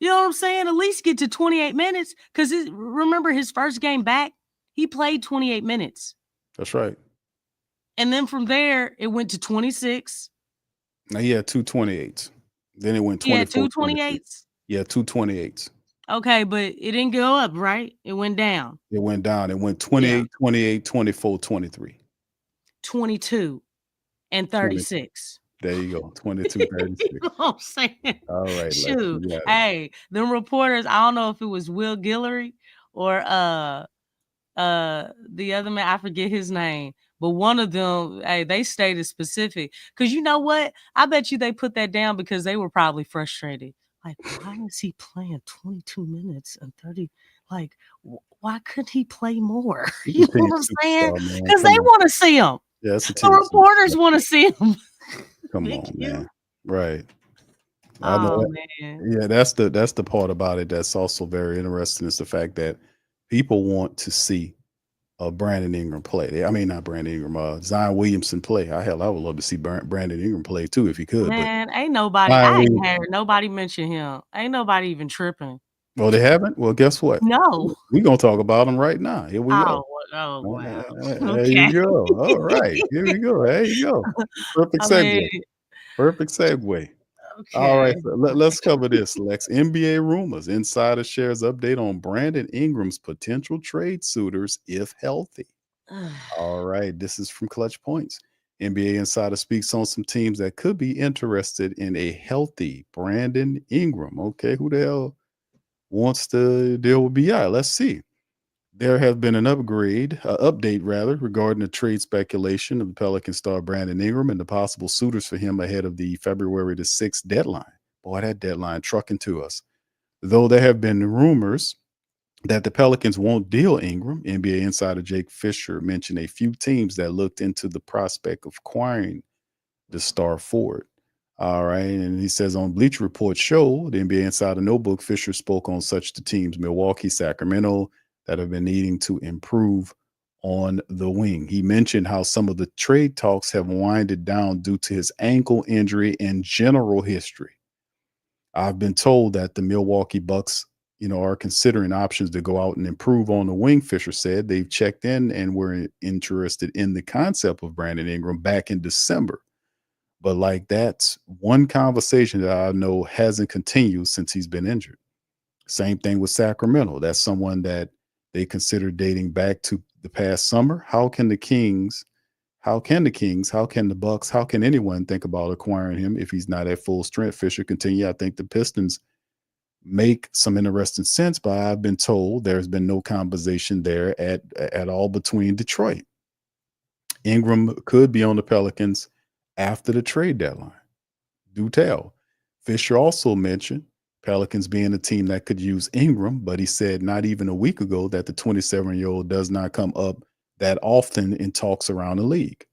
you know what I'm saying? At least get to 28 minutes. Because remember his first game back, he played 28 minutes. That's right. And then from there, it went to 26. Now he had 2 28s. Then it went 24. He had 2 28s? Yeah, 2 28s. Okay, but it didn't go up, right? It went down. It went down. It went 28, 28, 24, 23. 22 and 36. There you go. 22, 36. You know what I'm saying? All right. Shoot. Hey, them reporters, I don't know if it was Will Guillory or the other man, I forget his name, but one of them, hey, they stated specific. Because you know what? I bet you they put that down because they were probably frustrated. Like, why is he playing 22 minutes and 30? Like, why couldn't he play more? You know what I'm saying? Because they want to see him. Yeah, the reporters want to see him. Come on, man. Right. Oh, man. Yeah, that's the part about it that's also very interesting is the fact that people want to see Brandon Ingram play. I mean, not Brandon Ingram, Zion Williamson play. I would love to see Brandon Ingram play too if he could. Man, ain't nobody. I ain't heard nobody mention him. Ain't nobody even tripping. Well, they haven't. Well, guess what? No, we're gonna talk about him right now. Here we go. Oh, wow. There you go. All right, here we go. There you go. Perfect segue. Perfect segue. Okay. All right, so let's cover this, Lex. NBA rumors. Insider shares update on Brandon Ingram's potential trade suitors if healthy. All right, this is from Clutch Points. NBA Insider speaks on some teams that could be interested in a healthy Brandon Ingram. Okay, who the hell wants to deal with BI? Let's see. There has been an update regarding the trade speculation of the Pelican star Brandon Ingram and the possible suitors for him ahead of the February the 6th deadline. Boy, that deadline trucking to us. Though there have been rumors that the Pelicans won't deal Ingram, NBA insider Jake Fisher mentioned a few teams that looked into the prospect of acquiring the star forward. All right, and he says on Bleacher Report show, the NBA Insider Notebook, Fisher spoke on such the teams Milwaukee, Sacramento, that have been needing to improve on the wing. He mentioned how some of the trade talks have winded down due to his ankle injury and general history. I've been told that the Milwaukee Bucks, are considering options to go out and improve on the wing, Fisher said. They've checked in and were interested in the concept of Brandon Ingram back in December. But like that's one conversation that I know hasn't continued since he's been injured. Same thing with Sacramento. That's someone that they consider dating back to the past summer. How can the Bucks, how can anyone think about acquiring him if he's not at full strength? Fisher continued, I think the Pistons make some interesting sense, but I've been told there's been no conversation there at all between Detroit. Ingram could be on the Pelicans after the trade deadline. Do tell. Fisher also mentioned Pelicans being a team that could use Ingram, but he said not even a week ago that the 27-year-old does not come up that often in talks around the league.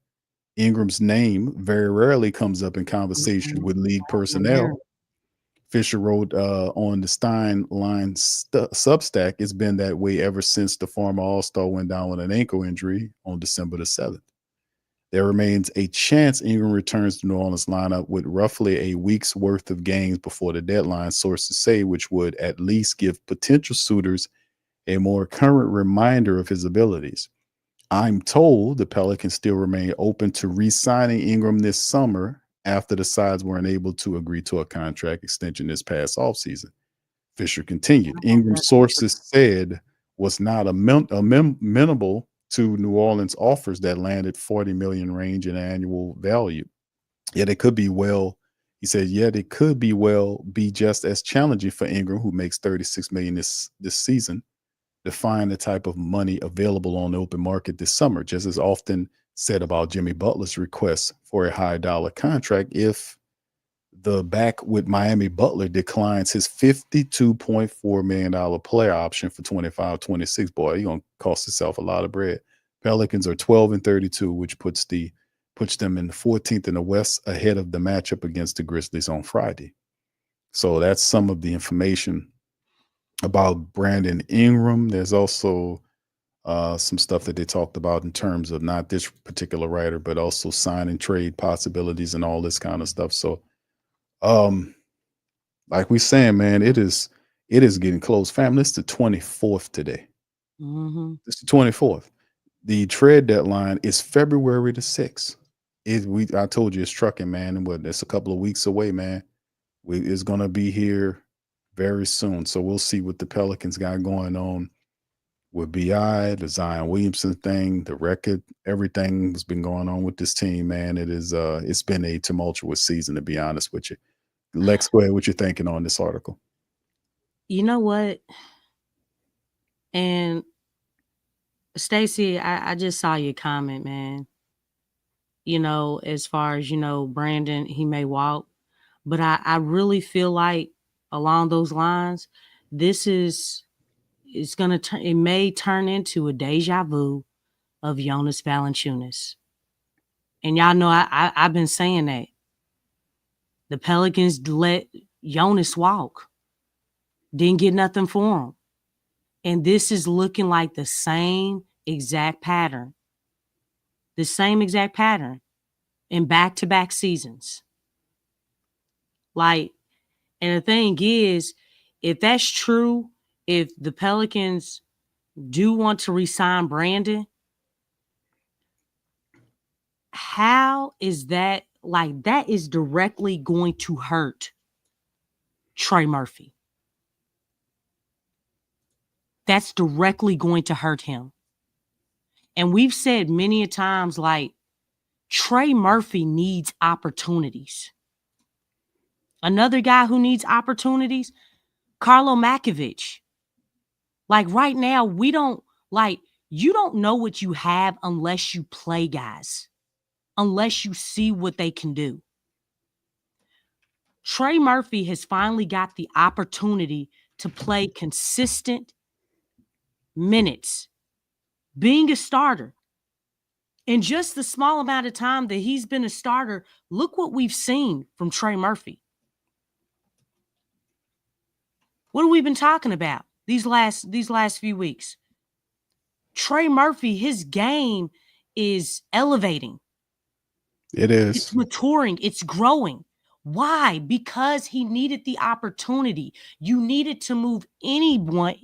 Ingram's name very rarely comes up in conversation with league personnel. Fisher wrote on the Stein Line Substack, it's been that way ever since the former All-Star went down with an ankle injury on December the 7th. There remains a chance Ingram returns to New Orleans lineup with roughly a week's worth of games before the deadline, sources say, which would at least give potential suitors a more current reminder of his abilities. I'm told the Pelicans still remain open to re-signing Ingram this summer after the sides weren't able to agree to a contract extension this past offseason. Fisher continued. Ingram sources said was not amenable to New Orleans offers that landed $40 million range in annual value. Yet it could be he said, yet it could be just as challenging for Ingram, who makes $36 million this season, to find the type of money available on the open market this summer, just as often said about Jimmy Butler's request for a high dollar contract. If the back with Miami Butler declines his $52.4 million player option for 25-26, boy, you're going to cost yourself a lot of bread. Pelicans are 12-32, which puts them in the 14th in the West, ahead of the matchup against the Grizzlies on Friday. So that's some of the information about Brandon Ingram. There's also some stuff that they talked about in terms of not this particular writer, but also sign and trade possibilities and all this kind of stuff. So, like we saying, man, it is getting close. Family, it's the 24th today. Mm-hmm. It's the 24th. The trade deadline is February the 6th. I told you it's trucking, man, and it's a couple of weeks away, man. It's gonna be here very soon. So we'll see what the Pelicans got going on with BI, the Zion Williamson thing, the record, everything that's been going on with this team, man. It's been a tumultuous season, to be honest with you. Lex, go ahead, what you thinking on this article? You know what? And Stacey, I just saw your comment, man. You know, as far as, Brandon, he may walk, but I really feel like along those lines, it may turn into a deja vu of Jonas Valanciunas. And y'all know I've been saying that. The Pelicans let Jonas walk. Didn't get nothing for him. And this is looking like the same exact pattern. The same exact pattern in back-to-back seasons. And the thing is, if that's true, if the Pelicans do want to re-sign Brandon, how is that? That is directly going to hurt Trey Murphy. That's directly going to hurt him. And we've said many a times, Trey Murphy needs opportunities. Another guy who needs opportunities, Carlo Makovich. Right now, you don't know what you have unless you play guys, unless you see what they can do. Trey Murphy has finally got the opportunity to play consistent minutes, being a starter. In just the small amount of time that he's been a starter, look what we've seen from Trey Murphy. What have we been talking about these last few weeks? Trey Murphy, his game is elevating. It is. It's maturing. It's growing. Why? Because he needed the opportunity. You needed to move anyone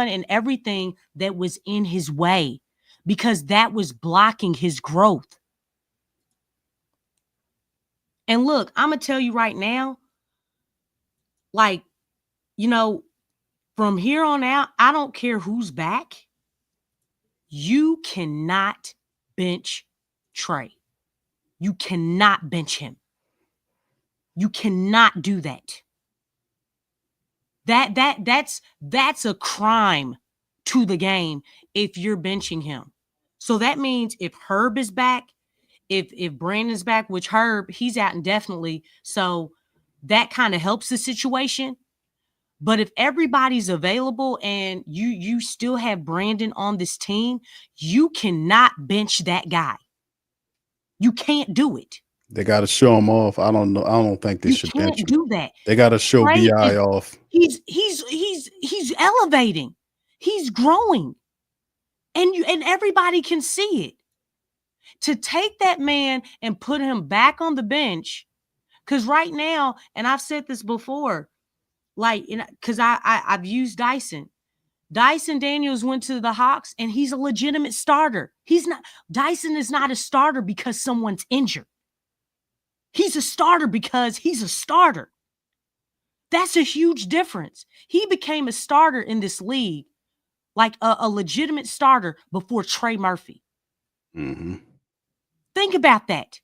and everything that was in his way, because that was blocking his growth. And look, I'm going to tell you right now, from here on out, I don't care who's back. You cannot bench Trey. You cannot bench him. You cannot do that. That's a crime to the game if you're benching him. So that means if Herb is back, if Brandon's back, which Herb, he's out indefinitely, so that kind of helps the situation. But if everybody's available and you still have Brandon on this team, you cannot bench that guy. You can't do it. They got to show him off. I don't know. I don't think they should bench him. Do that. They got to show BI off. He's elevating. He's growing. And everybody can see it. To take that man and put him back on the bench, because right now, and I've said this before, because I've used Dyson. Dyson Daniels went to the Hawks, and he's a legitimate starter. Dyson is not a starter because someone's injured. He's a starter because he's a starter. That's a huge difference. He became a starter in this league, like a legitimate starter before Trey Murphy. Mm-hmm. Think about that.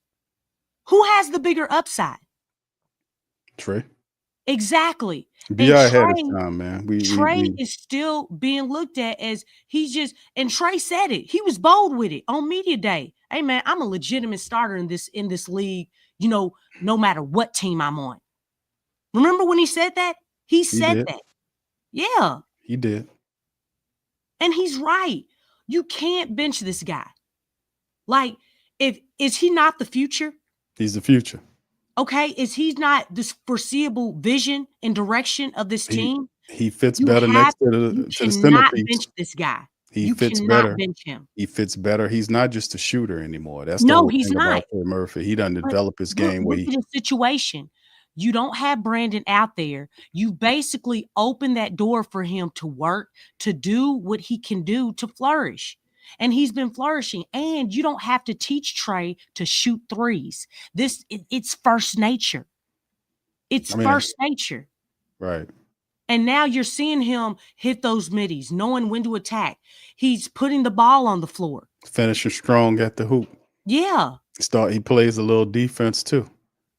Who has the bigger upside? Trey. Exactly. B.I. had his time, man. Trey is still being looked at as and Trey said it. He was bold with it on media day. Hey man, I'm a legitimate starter in this league, no matter what team I'm on. Remember when he said that? He said that. Yeah. He did. And he's right. You can't bench this guy. Like, is he not the future? He's the future. Okay, is he not this foreseeable vision and direction of this team? He fits better next to the centerpiece. Bench this guy. He fits better. Bench him. He fits better. He's not just a shooter anymore. That's the whole thing about Trey Murphy. He doesn't develop his game. Look at his situation. You don't have Brandon out there. You basically open that door for him to work, to do what he can do to flourish. And he's been flourishing. And you don't have to teach Trey to shoot threes. It's first nature. It's first nature. Right. And now you're seeing him hit those middies, knowing when to attack. He's putting the ball on the floor. Finishing strong at the hoop. Yeah. He plays a little defense too.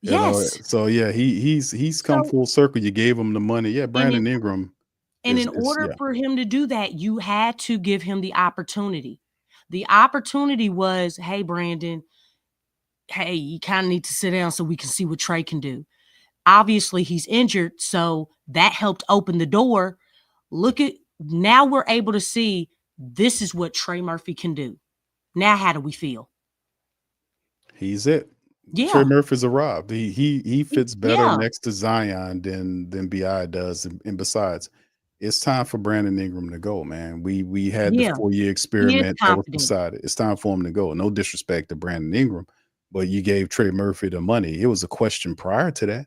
Yes. So yeah, he's come full circle. You gave him the money. Yeah, Brandon Ingram. And in order for him to do that, you had to give him the opportunity. The opportunity was, hey, Brandon, hey, you kind of need to sit down so we can see what Trey can do. Obviously, he's injured, so that helped open the door. Now we're able to see this is what Trey Murphy can do. Now, how do we feel? He's it. Yeah. Trey Murphy's arrived. He fits better next to Zion than B.I. does. And besides, it's time for Brandon Ingram to go, man. We had the 4-year experiment that was decided. It's time for him to go. No disrespect to Brandon Ingram, but you gave Trey Murphy the money. It was a question prior to that.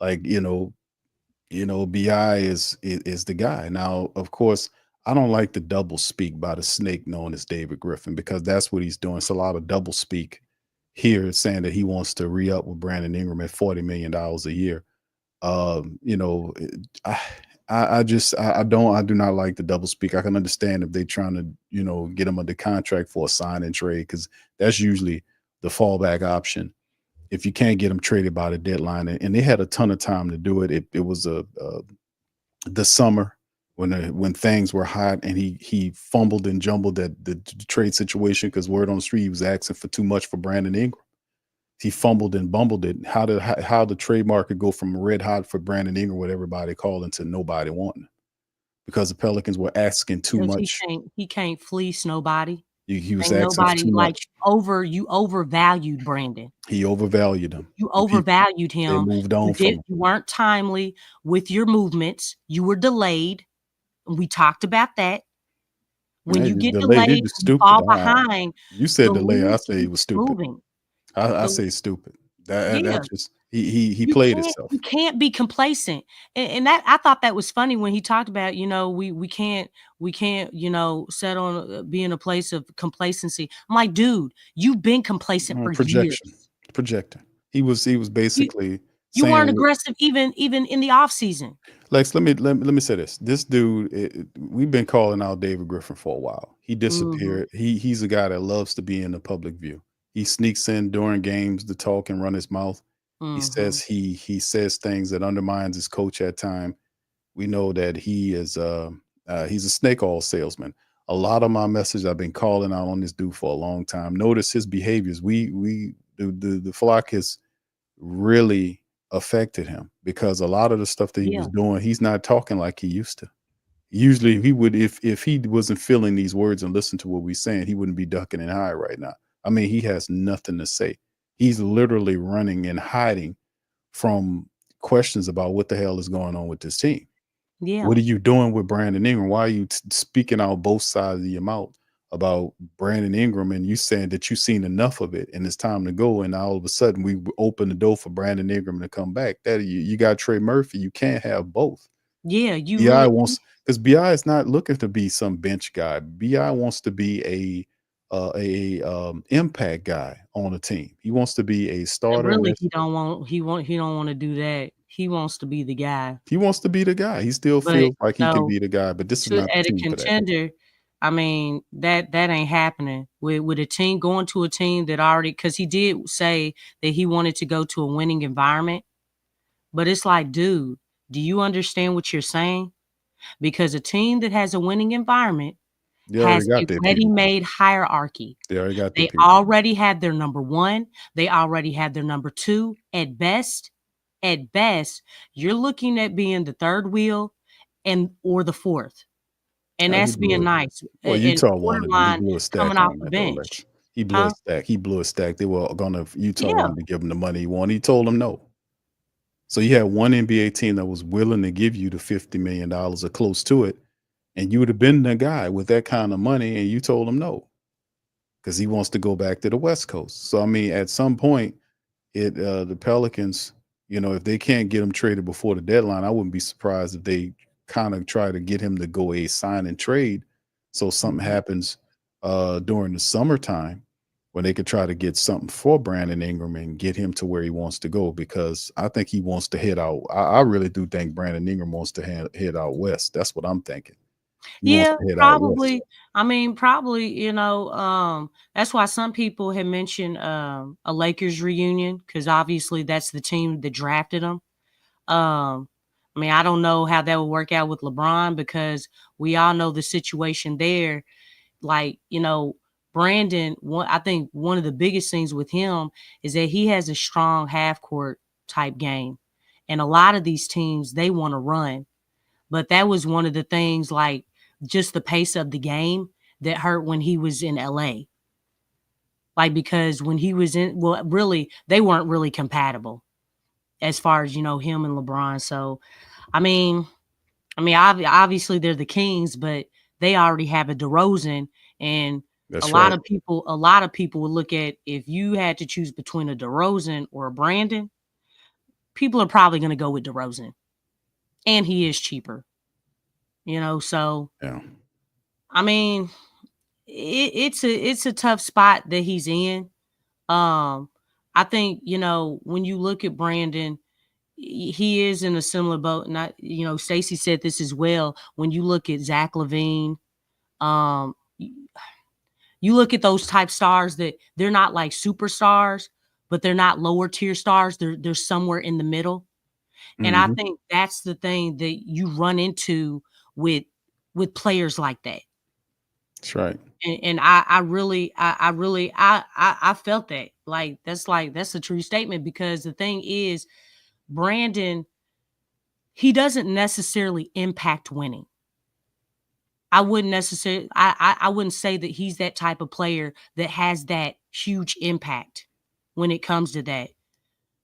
Like, B.I. is the guy. Now, of course, I don't like the double speak by the snake known as David Griffin, because that's what he's doing. It's a lot of double speak here, saying that he wants to re-up with Brandon Ingram at $40 million a year. I do not like the double speak. I can understand if they're trying to, get him under contract for a sign and trade, because that's usually the fallback option if you can't get him traded by the deadline. And they had a ton of time to do it. It was the summer when things were hot, and he fumbled and jumbled at the trade situation, because word on the street, he was asking for too much for Brandon Ingram. He fumbled and bumbled it. How the trade market go from red hot for Brandon Ingram, what everybody calling, to nobody wanting, because the Pelicans were asking too much. He can't fleece nobody. He was asking too much. You overvalued Brandon. He overvalued him. You overvalued him. They moved on from him. You weren't timely with your movements. You were delayed. We talked about that. When you get delayed, you fall behind. You said delay. I say he was stupid. I say stupid. That just he played himself. You can't be complacent, and that I thought that was funny when he talked about we can't set on be in a place of complacency. I'm like, dude, you've been complacent for years. Projecting. He was basically. You weren't aggressive even in the offseason. Lex, let me say this. This dude, we've been calling out David Griffin for a while. He disappeared. Mm-hmm. He's a guy that loves to be in the public view. He sneaks in during games to talk and run his mouth. Mm-hmm. He says things that undermines his coach at time. We know that he is he's a snake oil salesman. A lot of my message I've been calling out on this dude for a long time. Notice his behaviors. The flock has really affected him, because a lot of the stuff that he was doing, he's not talking like he used to. Usually he would, if he wasn't feeling these words and listened to what we're saying, he wouldn't be ducking and hiding right now. I mean, he has nothing to say. He's literally running and hiding from questions about what the hell is going on with this team. Yeah. What are you doing with Brandon Ingram? Why are you speaking out both sides of your mouth about Brandon Ingram, and you saying that you've seen enough of it and it's time to go, and all of a sudden we open the door for Brandon Ingram to come back? That you got Trey Murphy. You can't have both. Yeah, B.I. wants, because B.I. is not looking to be some bench guy. B.I. wants to be impact guy on a team. He wants to be a starter. And really, he don't want to do that. He wants to be the guy. He wants to be the guy. He still feels like he can be the guy, but this is not the at a team for that. contender. I mean, that ain't happening with a team going to a team that already, because he did say that he wanted to go to a winning environment. But it's like, dude, do you understand what you're saying? Because a team that has a winning environment has a ready-made hierarchy. They already got They already had their number one. They already had their number two. At best, you're looking at being the third wheel or the fourth. And that's being nice. Well, Utah wanted him. He blew a stack coming off the bench. He blew a stack. He blew a stack. They were gonna Utah wanted to give him the money he wanted. He told them no. So you had one NBA team that was willing to give you the $50 million or close to it, and you would have been the guy with that kind of money, and you told him no, because he wants to go back to the West Coast. So I mean, at some point, the Pelicans, if they can't get him traded before the deadline, I wouldn't be surprised if they kind of try to get him to go a sign and trade, so something happens during the summertime when they could try to get something for Brandon Ingram and get him to where he wants to go, because I think he wants to head out. I really do think Brandon Ingram wants to head out west. That's what I'm thinking. Probably. I mean, probably, that's why some people have mentioned a Lakers reunion, because obviously that's the team that drafted him. I mean, I don't know how that would work out with LeBron, because we all know the situation there. Like, Brandon, I think one of the biggest things with him is that he has a strong half-court type game. And a lot of these teams, they want to run. But that was one of the things, like, just the pace of the game that hurt when he was in LA. Like, because when he was really, they weren't really compatible as far as, him and LeBron. So, I mean, obviously they're the Kings, but they already have a DeRozan, and a lot of people would look at, if you had to choose between a DeRozan or a Brandon, people are probably going to go with DeRozan, and he is cheaper, so yeah. I mean, it's a tough spot that he's in. I think, when you look at Brandon, he is in a similar boat. Not, Stacey said this as well. When you look at Zach LaVine, you look at those type stars that they're not like superstars, but they're not lower tier stars. They're somewhere in the middle. And I think that's the thing that you run into with players like that. That's right. And I really felt that. That's a true statement, because the thing is, Brandon, he doesn't necessarily impact winning. I wouldn't say that he's that type of player that has that huge impact when it comes to that.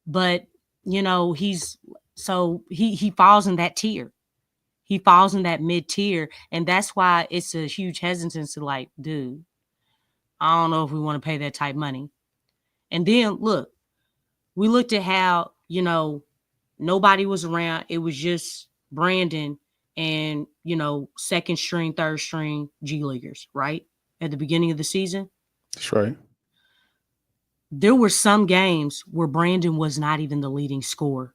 But, he falls in that tier. He falls in that mid tier. And that's why it's a huge hesitancy, like, dude, I don't know if we want to pay that type money. And then look, we looked at how, nobody was around. It was just Brandon and, second string, third string G Leaguers, right? At the beginning of the season. That's right. There were some games where Brandon was not even the leading scorer.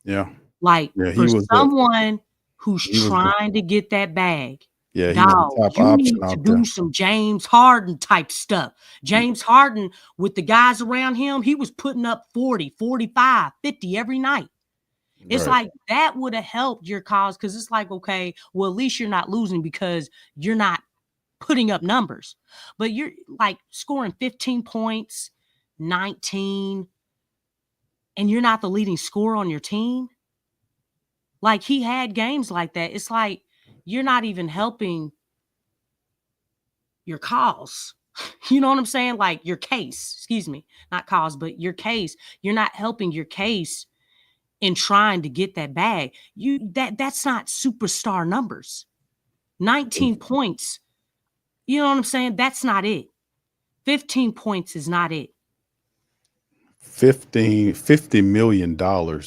Yeah. Like, for someone who's trying to get that bag, yeah, you need to do some James Harden type stuff. James Harden, with the guys around him, he was putting up 40, 45, 50 every night. It's like that would have helped your cause, because it's like, okay, well, at least you're not losing because you're not putting up numbers. But you're like scoring 15 points, 19, and you're not the leading scorer on your team. Like, he had games like that. It's like you're not even helping your cause. You know what I'm saying? Like, your case, excuse me, not cause, but your case. You're not helping your case in trying to get that bag. That's not superstar numbers. 19 points. You know what I'm saying? That's not it. 15 points is not it. $50 million,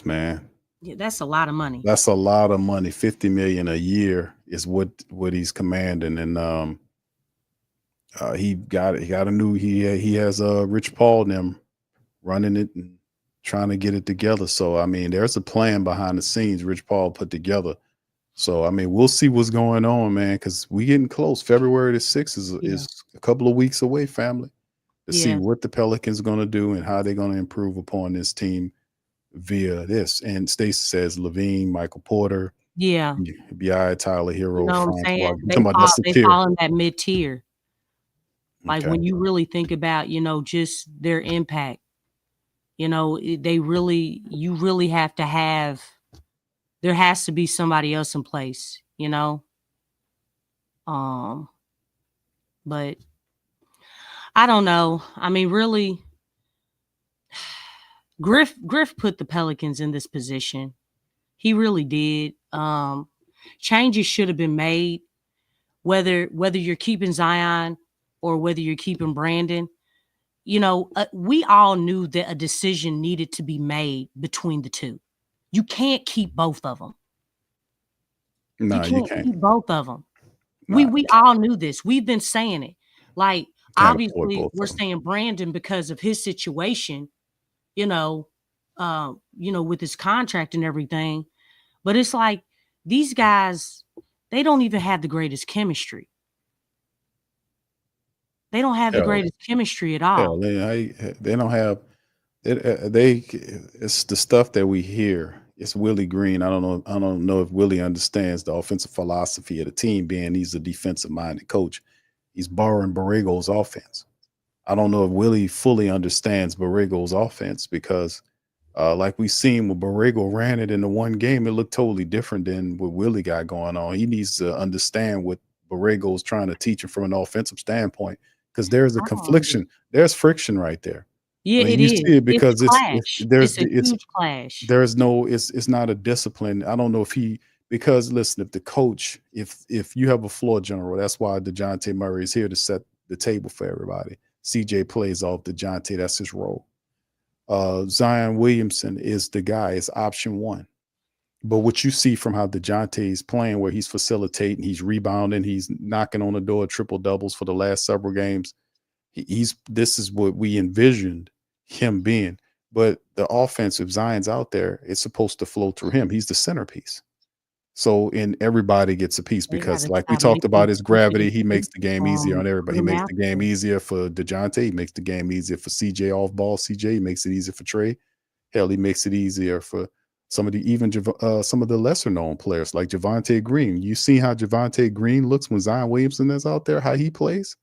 man. Yeah, that's a lot of money. That's a lot of money. $50 million a year is what he's commanding. And He got it. He got a new. He has Rich Paul and them running it and trying to get it together. So I mean, there's a plan behind the scenes Rich Paul put together. So I mean, we'll see what's going on, man, because we getting close. February the 6th is a couple of weeks away, family, to see what the Pelicans are going to do and how they're going to improve upon this team via this. And Stacey says Levine, Michael Porter, B.I. Tyler Hero, You know what I'm saying? They tier. fall in that mid tier. Like when you really think about, just their impact, you really have to have, there has to be somebody else in place, but I don't know. I mean, really, Griff put the Pelicans in this position. He really did. Changes should have been made, whether you're keeping Zion or whether you're keeping Brandon. We all knew that a decision needed to be made between the two. You can't keep both of them. No, you can't keep both of them. We all knew this. We've been saying it. Like, obviously, we're saying Brandon because of his situation, with his contract and everything. But it's like these guys, they don't even have the greatest chemistry. They don't have the greatest chemistry at all. They don't have it's the stuff that we hear. It's Willie Green. I don't know if Willie understands the offensive philosophy of the team, being he's a defensive minded coach. He's borrowing Borrego's offense. I don't know if Willie fully understands Borrego's offense because like we seen when Borrego ran it in the one game, it looked totally different than what Willie got going on. He needs to understand what Borrego's trying to teach him from an offensive standpoint, because there's a confliction. There's friction right there. Yeah, it is. See it because it's a huge clash. There's no, it's not a discipline. I don't know if because listen, if the coach, if you have a floor general, that's why DeJounte Murray is here to set the table for everybody. CJ plays off DeJounte, that's his role. Zion Williamson is the guy, it's option one. But what you see from how DeJounte is playing, where he's facilitating, he's rebounding, he's knocking on the door triple doubles for the last several games. This is what we envisioned him being. But the offense, if Zion's out there, it's supposed to flow through him. He's the centerpiece. So, and everybody gets a piece because, like we talked about, his gravity, he makes the game easier on everybody. He makes the game easier for DeJounte. He makes the game easier for CJ off ball. CJ, he makes it easier for Trey. Hell, he makes it easier for some of the lesser known players like Javonte Green. You see how Javonte Green looks when Zion Williamson is out there, how he plays?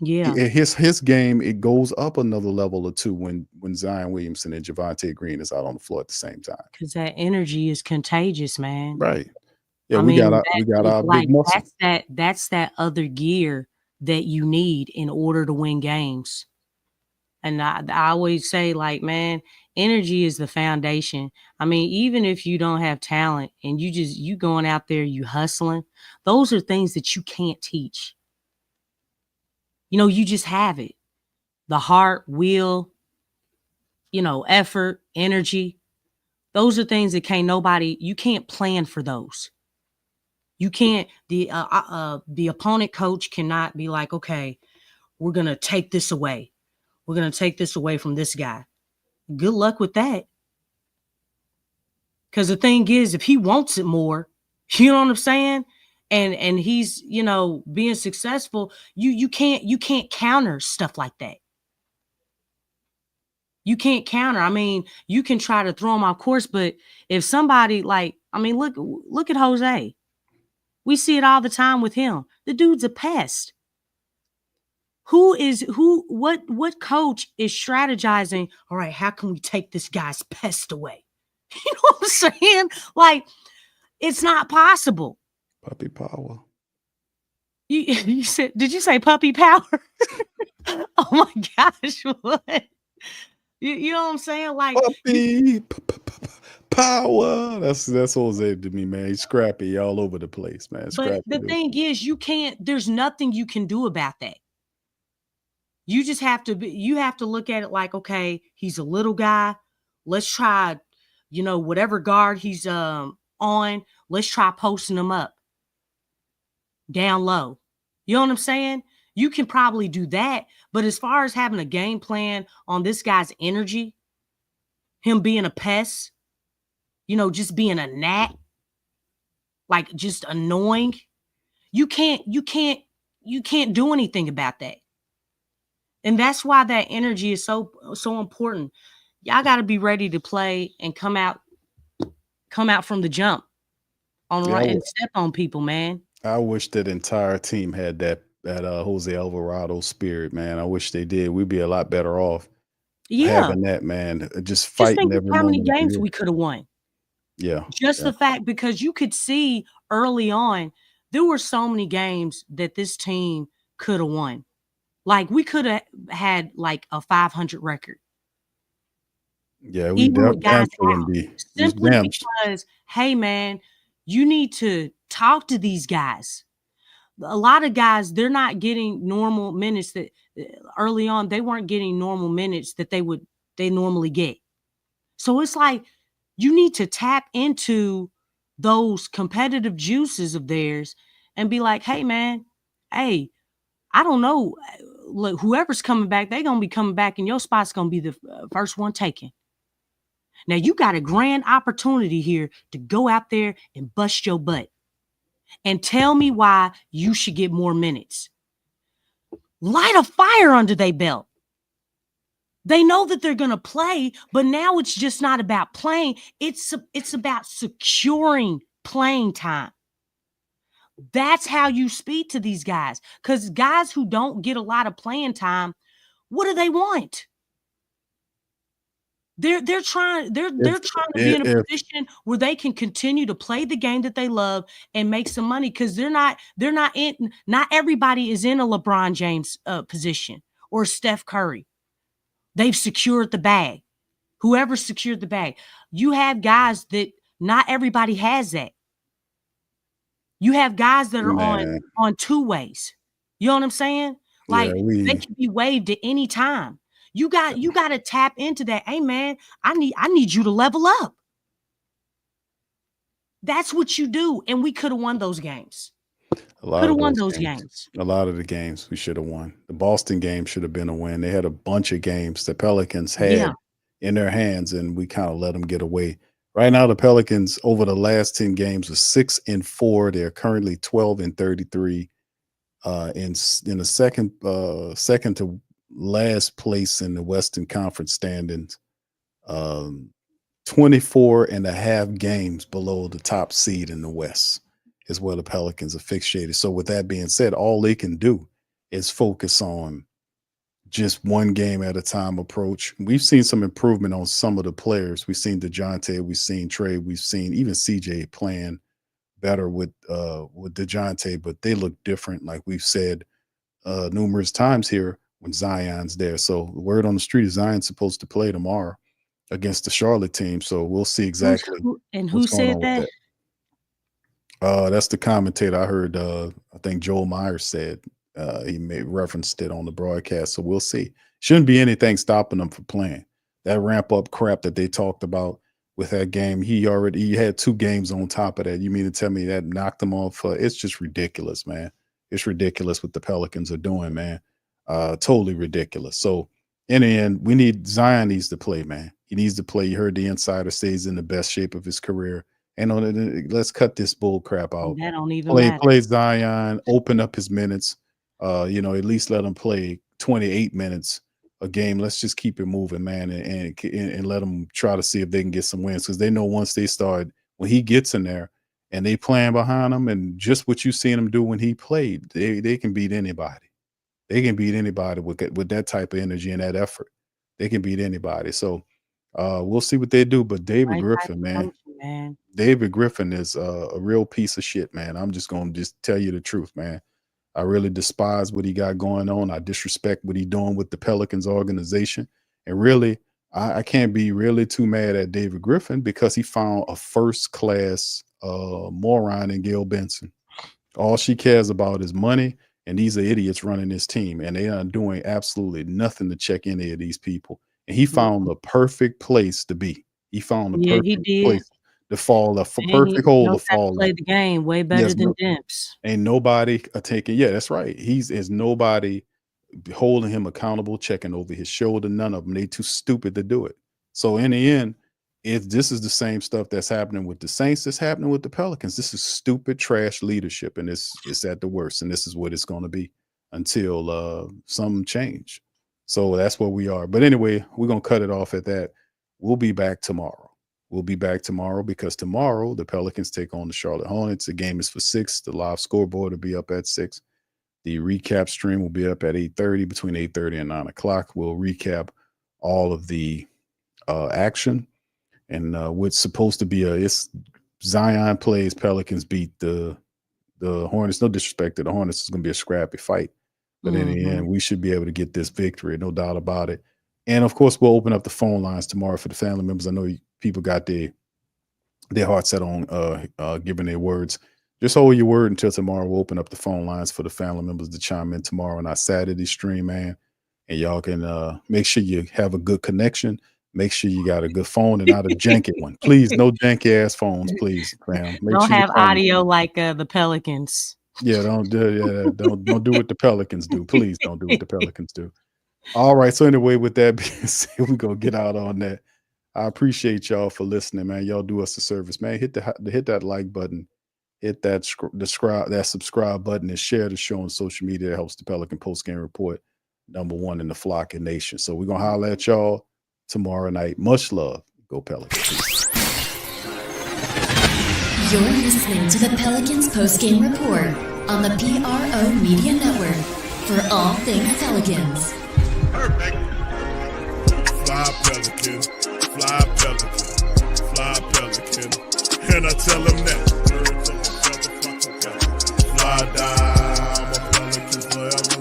Yeah. His game, it goes up another level or two when Zion Williamson and Javonte Green is out on the floor at the same time. Because that energy is contagious, man. Right. Yeah, we got our big muscle. That's that other gear that you need in order to win games. And I always say, like, man, energy is the foundation. I mean, even if you don't have talent and you going out there, you hustling, those are things that you can't teach. You just have it. The heart, will, effort, energy. Those are things that you can't plan for those. You can't, the opponent coach cannot be like, okay, we're going to take this away. We're going to take this away from this guy. Good luck with that. Because the thing is, if he wants it more, you know what I'm saying? And he's, being successful, you can't counter stuff like that. You can't counter. I mean, you can try to throw him off course, but if somebody look at Jose. We see it all the time with him. The dude's a pest. What coach is strategizing? All right, how can we take this guy's pest away? You know what I'm saying? Like, it's not possible. Puppy power. You said, did you say puppy power? Oh my gosh, what? You know what I'm saying? Like, puppy power. That's Jose to me, man. He's scrappy all over the place, man. But the thing is, there's nothing you can do about that. You just have to look at it like, okay, he's a little guy. Let's try, whatever guard he's on, let's try posting him up down low. You know what I'm saying? You can probably do that. But as far as having a game plan on this guy's energy, him being a pest, just being a gnat, like just annoying, you can't do anything about that. And that's why that energy is so important. Y'all got to be ready to play and come out from the jump and step on people, man. I wish that entire team had that Jose Alvarado spirit, man. I wish they did. We'd be a lot better off having that, man. Just fighting every how many moment games we could have won. Yeah. The fact, because you could see early on, there were so many games that this team could have won. Like, we could have had like a 500 record. Yeah, we definitely simply because, hey, man, you need to talk to these guys. A lot of guys, they're not getting normal minutes that early on, they weren't getting normal minutes that they normally get. So it's like, you need to tap into those competitive juices of theirs and be like, hey, man, I don't know. Look, whoever's coming back, they're going to be coming back and your spot's going to be the first one taken. Now, you got a grand opportunity here to go out there and bust your butt and tell me why you should get more minutes. Light a fire under their belt. They know that they're going to play, but now it's just not about playing. It's about securing playing time. That's how you speak to these guys. Because guys who don't get a lot of playing time, what do they want? They're trying to be in a position where they can continue to play the game that they love and make some money, because not everybody is in a LeBron James position or Steph Curry. They've secured the bag. Whoever secured the bag. You have guys that not everybody has that. You have guys that are on two ways. You know what I'm saying? Like, they can be waived at any time. You got to tap into that. Hey, man, I need you to level up. That's what you do. And we could have won those games. Could have won those games. A lot of the games we should have won. The Boston game should have been a win. They had a bunch of games the Pelicans had in their hands, and we kind of let them get away. Right now, the Pelicans over the last 10 games are 6-4. They're currently 12-33. In the second to last place in the Western Conference standings. 24 and a half games below the top seed in the West is where the Pelicans are fixated. So with that being said, all they can do is focus on just one game at a time approach. We've seen some improvement on some of the players. We've seen DeJounte, we've seen Trey, we've seen even CJ playing better with DeJounte, but they look different, like we've said numerous times here, when Zion's there. So the word on the street is Zion's supposed to play tomorrow against the Charlotte team. So we'll see exactly. Who said that? That's the commentator. I heard, I think Joel Myers said, he may referenced it on the broadcast. So we'll see. Shouldn't be anything stopping them from playing. That ramp up crap that they talked about with that game, he had 2 games on top of that. You mean to tell me that knocked them off? It's just ridiculous, man. It's ridiculous what the Pelicans are doing, man. Totally ridiculous. So in the end, Zion needs to play, man. He needs to play. You heard the insider say he's in the best shape of his career. And let's cut this bull crap out. That don't even matter. Play Zion, open up his minutes. At least let him play 28 minutes a game. Let's just keep it moving, man, and let them try to see if they can get some wins, because they know once they start, when he gets in there and they playing behind him, and just what you seen him do when he played, they can beat anybody. They can beat anybody with that type of energy and that effort. They can beat anybody. So we'll see what they do. But David Griffin, man. David Griffin is a real piece of shit, man. I'm just going to tell you the truth, man. I really despise what he got going on. I disrespect what he's doing with the Pelicans organization. And really, I can't be really too mad at David Griffin, because he found a first-class moron in Gail Benson. All she cares about is money. And these are idiots running this team, and they are doing absolutely nothing to check any of these people. And he found the perfect place to be. He found the perfect place to fall, a perfect hole to fall. Play the game way better than Demps. Ain't nobody taking. Yeah, that's right. Is nobody holding him accountable, checking over his shoulder. None of them. They too stupid to do it. So in the end, if this is the same stuff that's happening with the Saints, that's happening with the Pelicans. This is stupid trash leadership, and it's at the worst. And this is what it's going to be until some change. So that's where we are. But anyway, we're going to cut it off at that. We'll be back tomorrow. Because tomorrow the Pelicans take on the Charlotte Hornets. The game is for 6. The live scoreboard will be up at 6. The recap stream will be up at 8:30, between 8:30 and 9 o'clock. We'll recap all of the action. And what's supposed to be it's Zion plays, Pelicans beat the Hornets. No disrespect to the Hornets. It's going to be a scrappy fight. But in the end, we should be able to get this victory, no doubt about it. And, of course, we'll open up the phone lines tomorrow for the family members. I know people got their heart set on giving their words. Just hold your word until tomorrow. We'll open up the phone lines for the family members to chime in tomorrow on our Saturday stream, man. And y'all can make sure you have a good connection. Make sure you got a good phone and not a janky one. Please, no janky-ass phones, please, fam. Don't have audio like the Pelicans. Yeah, don't do what the Pelicans do. Please don't do what the Pelicans do. All right. So anyway, with that being said, we're gonna get out on that. I appreciate y'all for listening, man. Y'all do us a service, man. Hit that like button, hit that subscribe button, and share the show on social media. That helps the Pelican Postgame Report #1 in the Flocking Nation. So we're gonna holler at y'all tomorrow night. Much love. Go Pelicans. You're listening to the Pelicans Postgame Report on the PRO Media Network. For all things Pelicans. Perfect. Fly Pelican, fly Pelican, fly Pelican. And I tell them that. Fly down, I'm a Pelican forever.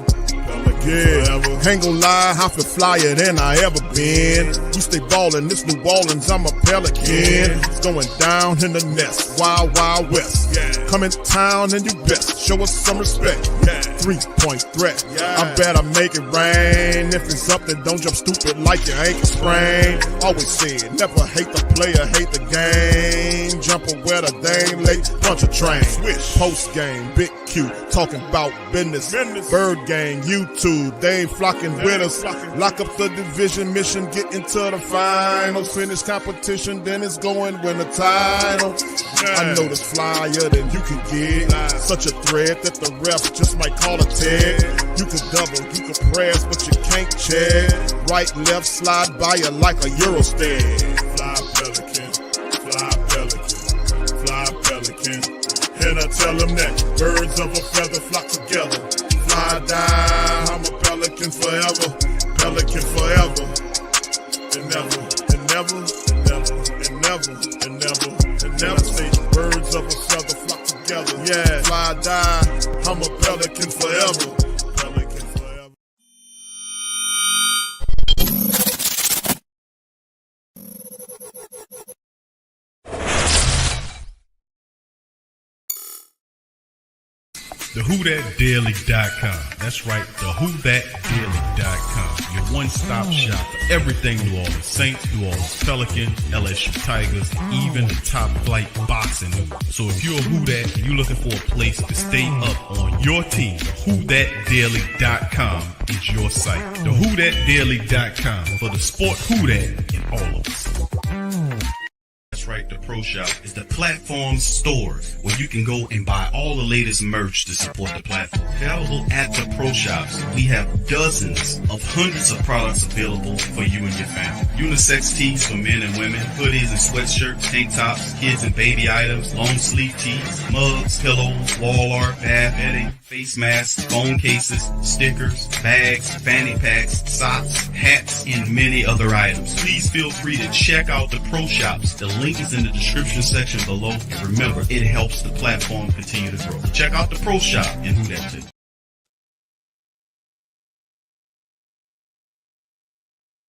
Pelican, ain't gon' lie, I feel flyer than I ever been. We stay ballin', this New Orleans, I'm a Pelican. It's going down in the nest, wild, wild west. Come in town and you best, show us some respect. 3-point threat, I better make it rain. If it's up, then don't jump stupid like your ankle sprain. Always said, never hate the player, hate the game. Jumping where the dame late, bunch of trains. Post game, big Q, talking about business. Bird gang, YouTube, they ain't flocking with us. Lock up the division mission, get into the finals. Finish competition, then it's going win the title. I know this flyer than you can get. Such a threat that the ref just might call a tag. You could double, you could press, but you can't check. Right, left, slide by you like a Eurostep. Fly Pelican, fly Pelican, fly Pelican. And I tell them that birds of a feather flock together. Fly down, I'm a Pelican forever. Pelican forever. And never, and never, and never, and never, and never, and never. Say birds of a feather flock together. Yeah, fly down, I'm a Pelican forever. Pelican forever. TheWhoThatDaily.com. That's right, TheWhoThatDaily.com. Your one-stop shop for everything New Orleans Saints, New Orleans Pelican, LSU Tigers, even the top flight boxing news. So if you're a Who That and you're looking for a place to stay up on your team, TheWhoThatDaily.com is your site. TheWhoThatDaily.com for the sport Who That in all of us. That's right, the Pro Shop is the platform store where you can go and buy all the latest merch to support the platform. Available at the Pro Shops, we have dozens of hundreds of products available for you and your family. Unisex tees for men and women, hoodies and sweatshirts, tank tops, kids and baby items, long sleeve tees, mugs, pillows, wall art, bath bedding, face masks, phone cases, stickers, bags, fanny packs, socks, hats, and many other items. Please feel free to check out the Pro Shops. The link is in the description section below. And remember, it helps the platform continue to grow. Check out the Pro Shop and Who That.